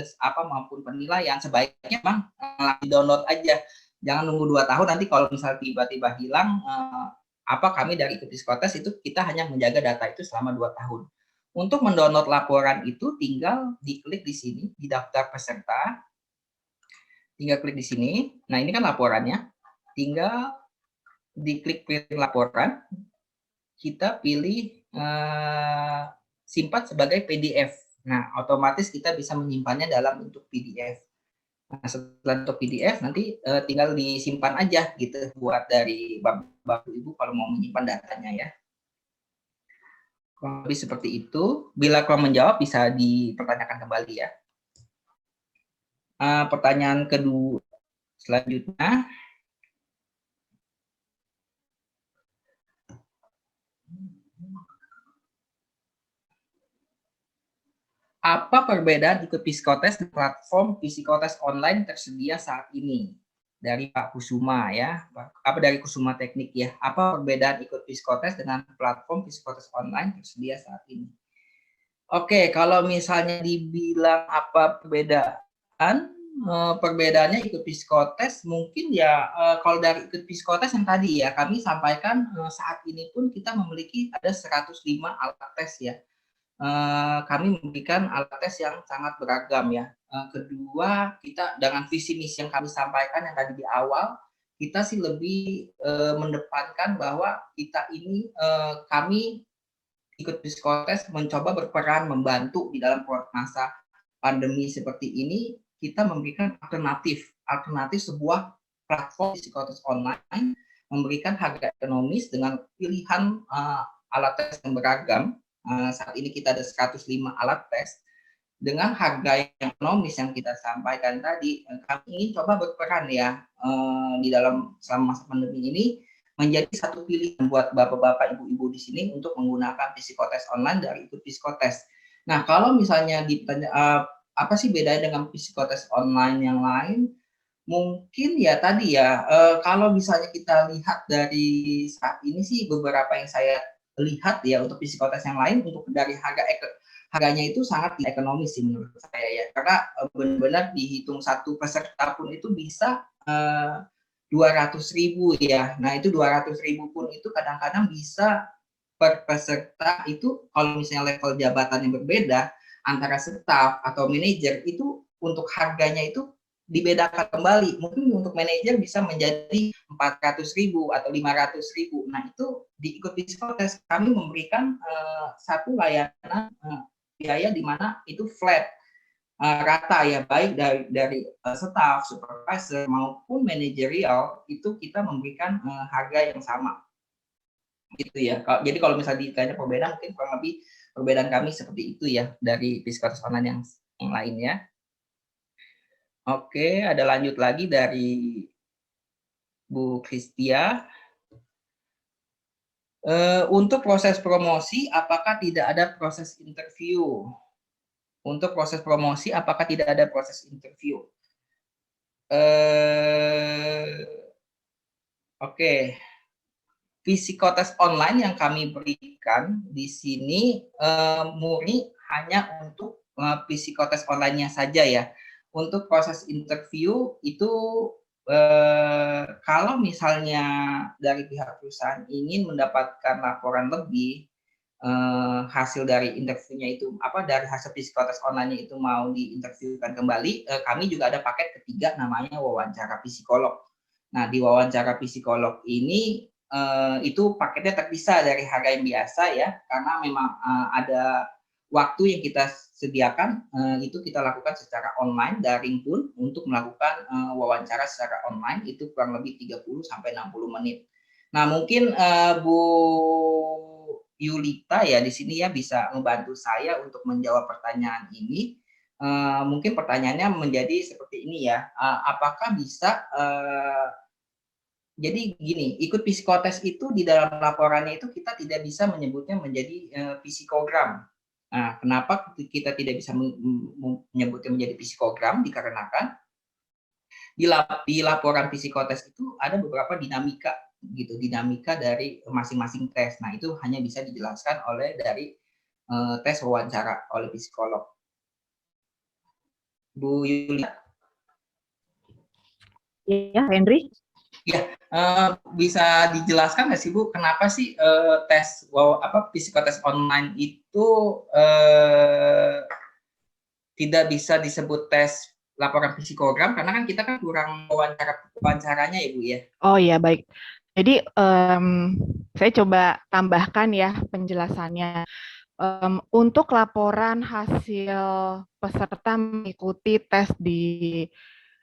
maupun penilaian, sebaiknya memang di-download aja. Jangan nunggu 2 tahun, nanti kalau misal tiba-tiba hilang, kami dari ikut Psikotes itu kita hanya menjaga data itu selama 2 tahun. Untuk mendownload laporan itu tinggal diklik di sini, di daftar peserta, tinggal klik di sini. Nah, ini kan laporannya. Tinggal diklik print laporan, kita pilih simpan sebagai PDF. Nah, otomatis kita bisa menyimpannya dalam bentuk PDF. Nah, setelah bentuk PDF nanti tinggal disimpan aja gitu buat dari Bapak Ibu kalau mau menyimpan datanya ya. Kurang lebih seperti itu. Bila kurang menjawab bisa dipertanyakan kembali ya. Pertanyaan kedua selanjutnya. Apa perbedaan ikut psikotes di platform psikotes online tersedia saat ini? Dari Pak Kusuma ya, dari Kusuma Teknik ya. Apa perbedaan ikut psikotes dengan platform psikotes online tersedia saat ini? Oke, kalau misalnya dibilang apa perbedaan, perbedaannya ikut psikotes mungkin ya kalau dari ikut psikotes yang tadi ya kami sampaikan saat ini pun kita memiliki ada 105 alat tes ya. Kami memberikan alat tes yang sangat beragam ya. Kedua, kita dengan visi misi yang kami sampaikan yang tadi di awal, kita sih lebih mendepankan bahwa kita ini kami ikut psikotes mencoba berperan membantu di dalam masa pandemi seperti ini, kita memberikan alternatif sebuah platform psikotes online memberikan harga ekonomis dengan pilihan alat tes yang beragam. Saat ini kita ada 105 alat tes dengan harga yang ekonomis yang kita sampaikan tadi. Kami ingin coba berperan ya di dalam selama masa pandemi ini menjadi satu pilihan buat bapak-bapak, ibu-ibu di sini untuk menggunakan psikotes online dari ikut psikotes. Nah, kalau misalnya ditanya apa sih bedanya dengan psikotes online yang lain? Mungkin ya tadi ya, kalau misalnya kita lihat dari saat ini sih beberapa yang saya lihat ya untuk psikotes yang lain untuk dari harganya itu sangat ekonomis sih menurut saya ya. Karena benar-benar dihitung satu peserta pun itu bisa 200.000 ya. Nah, itu 200.000 pun itu kadang-kadang bisa per peserta itu kalau misalnya level jabatan yang berbeda antara staf atau manajer itu untuk harganya itu dibedakan kembali. Mungkin untuk manajer bisa menjadi 400.000 atau 500.000. Nah, itu diikut psikotes kami memberikan satu layanan biaya di mana itu flat rata ya, baik dari staff, supervisor maupun manajerial itu kita memberikan harga yang sama gitu ya. Jadi kalau misalnya ditanya perbedaan mungkin kurang lebih perbedaan kami seperti itu ya dari psikotes online yang lainnya. Oke, ada lanjut lagi dari Bu Kristia. Untuk proses promosi, apakah tidak ada proses interview? Untuk proses promosi, apakah tidak ada proses interview? Oke, psikotes online yang kami berikan di sini murni hanya untuk psikotes online-nya saja ya. Untuk proses interview itu kalau misalnya dari pihak perusahaan ingin mendapatkan laporan lebih hasil dari interviewnya itu dari hasil psikotes online itu mau diinterviewkan kembali, kami juga ada paket ketiga namanya wawancara psikolog. Nah, di wawancara psikolog ini itu paketnya terpisah dari harga yang biasa ya, karena memang ada waktu yang kita sediakan, itu kita lakukan secara online, daring pun untuk melakukan wawancara secara online itu kurang lebih 30 sampai 60 menit. Nah, mungkin Bu Yulita ya di sini ya bisa membantu saya untuk menjawab pertanyaan ini. Mungkin pertanyaannya menjadi seperti ini ya, apakah bisa jadi gini, ikut psikotes itu di dalam laporannya itu kita tidak bisa menyebutnya menjadi psikogram. Nah, kenapa kita tidak bisa menyebutnya menjadi psikogram? Dikarenakan di laporan psikotes itu ada beberapa dinamika gitu, dinamika dari masing-masing tes. Nah, itu hanya bisa dijelaskan oleh dari tes wawancara oleh psikolog. Bu Yulia. Ya, Henry. Ya, bisa dijelaskan nggak sih Bu, kenapa sih tes psikotes online itu tidak bisa disebut tes laporan psikogram karena kan kita kan kurang wawancaranya ya Bu ya. Oh iya, baik. Jadi saya coba tambahkan ya penjelasannya. Untuk laporan hasil peserta mengikuti tes di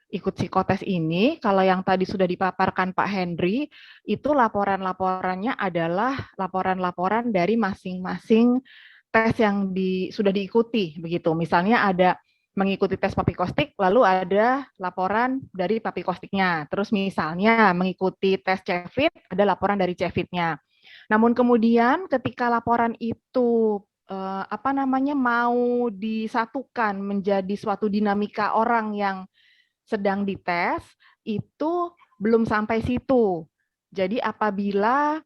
ikut psikotes ini, kalau yang tadi sudah dipaparkan Pak Henry, itu laporan-laporannya adalah laporan-laporan dari masing-masing tes yang sudah diikuti, begitu. Misalnya ada mengikuti tes papikostik, lalu ada laporan dari papikostiknya. Terus misalnya mengikuti tes CEVIT, ada laporan dari CEVIT-nya. Namun kemudian ketika laporan itu mau disatukan menjadi suatu dinamika orang yang sedang dites, itu belum sampai situ. Jadi apabila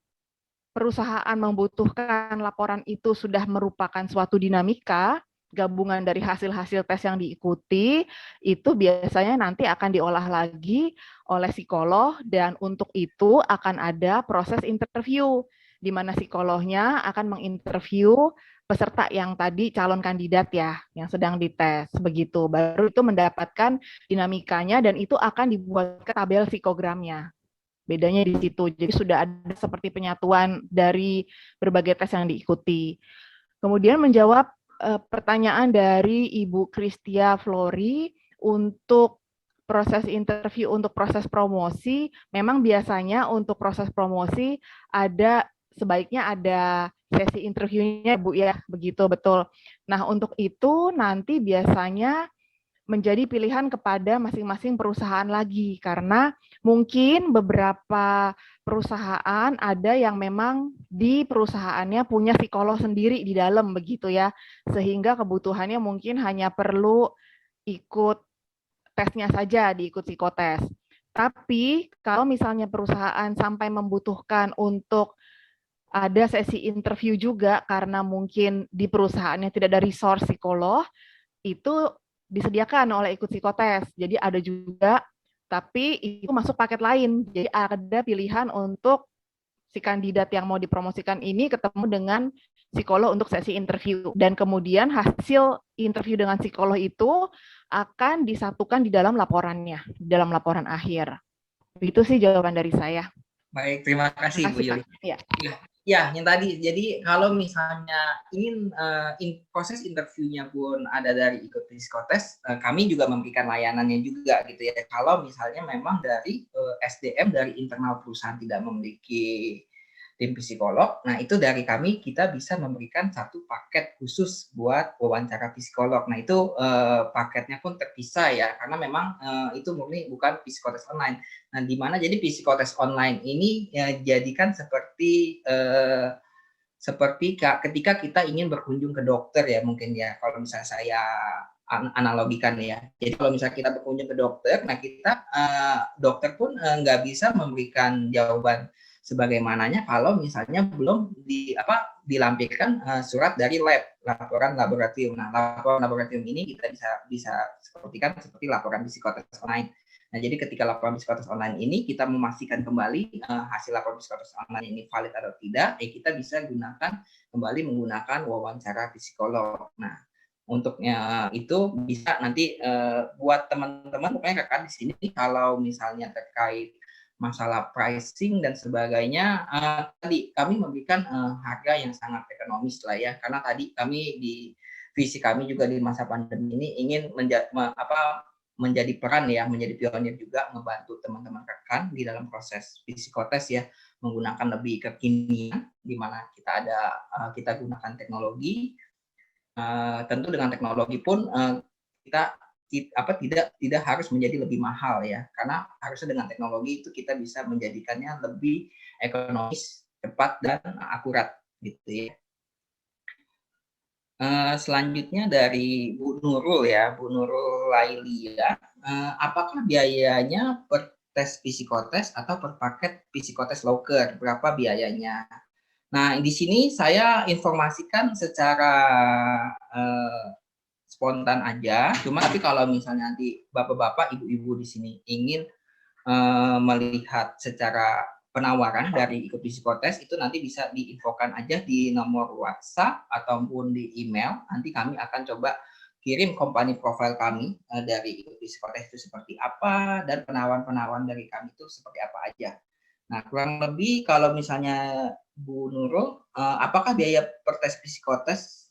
perusahaan membutuhkan laporan itu sudah merupakan suatu dinamika, gabungan dari hasil-hasil tes yang diikuti, itu biasanya nanti akan diolah lagi oleh psikolog, dan untuk itu akan ada proses interview, di mana psikolognya akan menginterview peserta yang tadi calon kandidat ya, yang sedang dites, begitu. Baru itu mendapatkan dinamikanya, dan itu akan dibuat ke tabel psikogramnya. Bedanya di situ. Jadi sudah ada seperti penyatuan dari berbagai tes yang diikuti. Kemudian menjawab pertanyaan dari Ibu Kristia Flori untuk proses interview untuk proses promosi, memang biasanya untuk proses promosi sebaiknya ada sesi interviewnya Bu ya, begitu betul. Nah, untuk itu nanti biasanya menjadi pilihan kepada masing-masing perusahaan lagi, karena mungkin beberapa perusahaan ada yang memang di perusahaannya punya psikolog sendiri di dalam begitu ya, sehingga kebutuhannya mungkin hanya perlu ikut tesnya saja, diikut psikotes. Tapi kalau misalnya perusahaan sampai membutuhkan untuk ada sesi interview juga karena mungkin di perusahaannya tidak ada resource psikolog, itu disediakan oleh ikut psikotes. Jadi ada juga, tapi itu masuk paket lain. Jadi ada pilihan untuk si kandidat yang mau dipromosikan ini ketemu dengan psikolog untuk sesi interview. Dan kemudian hasil interview dengan psikolog itu akan disatukan di dalam laporannya, di dalam laporan akhir. Itu sih jawaban dari saya. Baik, terima kasih Bu Yuli. Ya. Ya, yang tadi. Jadi kalau misalnya ingin proses interviewnya pun ada dari ikut psikotes, kami juga memberikan layanannya juga gitu ya. Kalau misalnya memang dari SDM dari internal perusahaan tidak memiliki tim psikolog, nah itu dari kami kita bisa memberikan satu paket khusus buat wawancara psikolog. Nah itu paketnya pun terpisah ya, karena memang itu murni bukan psikotes online. Nah, di mana jadi psikotes online ini ya, jadikan seperti ketika kita ingin berkunjung ke dokter ya, mungkin ya, kalau misalnya saya analogikan ya. Jadi kalau misalnya kita berkunjung ke dokter, nah kita dokter pun nggak bisa memberikan jawaban sebagaimananya kalau misalnya belum dilampirkan surat dari laporan laboratorium. Nah, laporan laboratorium ini kita bisa seperti laporan psikotes online. Nah, jadi ketika laporan psikotes online ini kita memastikan kembali hasil laporan psikotes online ini valid atau tidak, kita bisa gunakan kembali menggunakan wawancara psikolog. Nah, untuknya itu bisa nanti buat teman-teman, pokoknya kakak di sini kalau misalnya terkait masalah pricing dan sebagainya, tadi kami memberikan harga yang sangat ekonomis lah ya, karena tadi kami di visi kami juga di masa pandemi ini ingin menjadi peran ya, menjadi pionir juga membantu teman-teman rekan di dalam proses psikotes ya, menggunakan lebih kekinian di mana kita gunakan teknologi. Tentu dengan teknologi pun kita tidak harus menjadi lebih mahal ya, karena harusnya dengan teknologi itu kita bisa menjadikannya lebih ekonomis, cepat dan akurat gitu ya. Selanjutnya dari Bu Nurul ya, Bu Nurul Lailia, apakah biayanya per tes psikotes atau per paket psikotes loker? Berapa biayanya? Nah, di sini saya informasikan secara spontan aja. Cuma tapi kalau misalnya nanti bapak-bapak, ibu-ibu di sini ingin melihat secara penawaran dari ikut psikotes, itu nanti bisa diinfokan aja di nomor WhatsApp ataupun di email. Nanti kami akan coba kirim company profile kami dari ikut psikotes itu seperti apa dan penawaran-penawaran dari kami itu seperti apa aja. Nah, kurang lebih kalau misalnya Bu Nurul, apakah biaya per tes psikotes?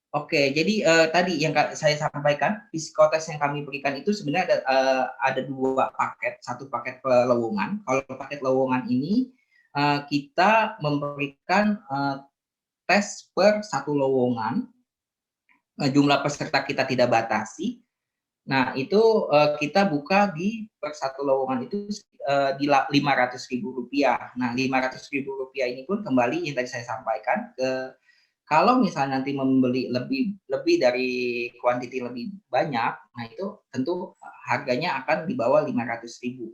Oke, jadi tadi yang saya sampaikan, psikotes yang kami berikan itu sebenarnya ada 2 paket, satu paket lowongan. Kalau paket lowongan ini kita memberikan tes per satu lowongan, jumlah peserta kita tidak batasi. Nah, itu kita buka di per satu lowongan itu di Rp500.000. Nah, Rp500.000 ini pun kembali yang tadi saya sampaikan kalau misalnya nanti membeli lebih dari kuantiti lebih banyak, nah itu tentu harganya akan di bawah 500.000.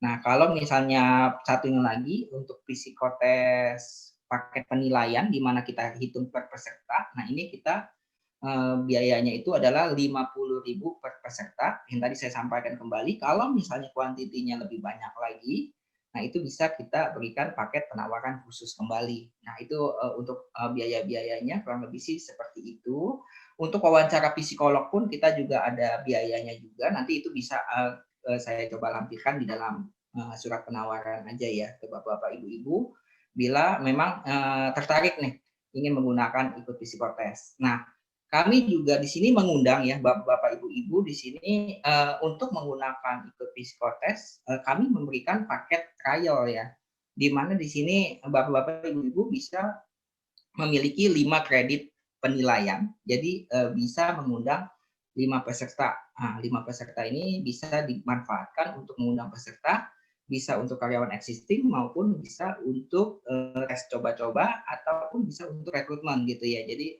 Nah, kalau misalnya satunya lagi untuk psikotes paket penilaian di mana kita hitung per peserta, nah ini kita biayanya itu adalah 50.000 per peserta. Yang tadi saya sampaikan kembali, kalau misalnya kuantitinya lebih banyak lagi, nah itu bisa kita berikan paket penawaran khusus kembali. Nah itu untuk biaya-biayanya kurang lebih sih seperti itu. Untuk wawancara psikolog pun kita juga ada biayanya juga. Nanti itu bisa saya coba lampirkan di dalam surat penawaran aja ya ke bapak-bapak, ibu-ibu. Bila memang tertarik nih ingin menggunakan ikut psikotes. Nah, kami juga di sini mengundang ya bapak-bapak, ibu-ibu di sini untuk menggunakan ikut psikotes, kami memberikan paket trial ya, di mana di sini bapak-bapak, ibu-ibu bisa memiliki 5 kredit penilaian, jadi bisa mengundang 5 peserta. Nah, 5 peserta ini bisa dimanfaatkan untuk mengundang peserta, bisa untuk karyawan existing maupun bisa untuk tes coba-coba ataupun bisa untuk rekrutmen gitu ya. Jadi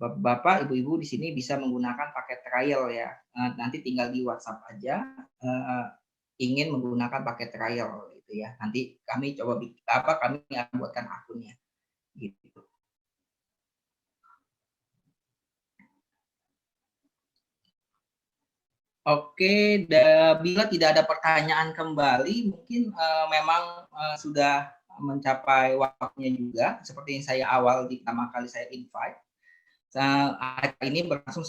Bapak, Ibu-ibu di sini bisa menggunakan paket trial ya. Nanti tinggal di WhatsApp aja ingin menggunakan paket trial gitu ya. Nanti kami coba kami akan buatkan akunnya gitu. Oke, bila tidak ada pertanyaan kembali, mungkin memang sudah mencapai waktunya juga, seperti yang saya awal di pertama kali saya invite. Acara ini berlangsung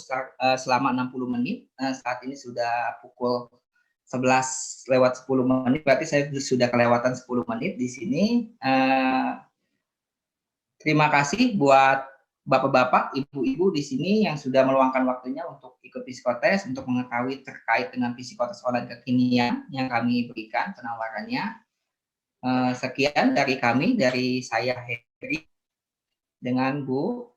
selama 60 menit. Saat ini sudah pukul 11:10, berarti saya sudah kelewatan 10 menit di sini. Terima kasih buat bapak-bapak, ibu-ibu di sini yang sudah meluangkan waktunya untuk ikut psikotes, untuk mengetahui terkait dengan psikotes online kekinian yang kami berikan penawarannya. Sekian dari kami, dari saya Henry dengan Bu.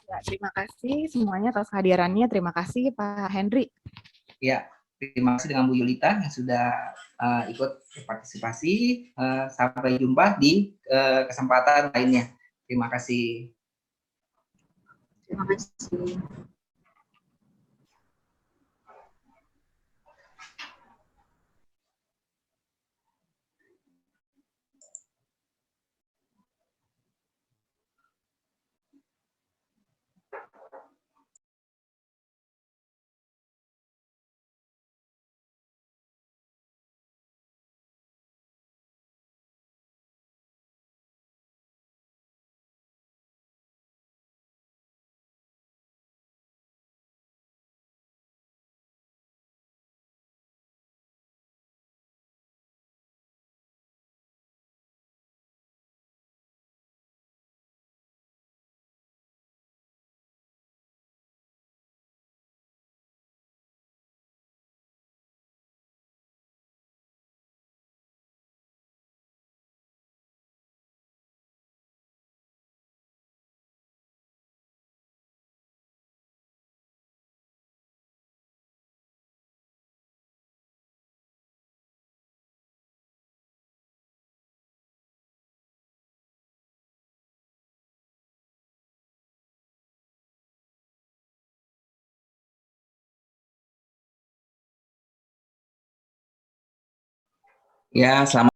Ya, terima kasih semuanya atas kehadirannya. Terima kasih Pak Henry. Ya, terima kasih dengan Bu Yulita yang sudah ikut berpartisipasi. Sampai jumpa di kesempatan lainnya. Terima kasih. Terima kasih. Ya, selamat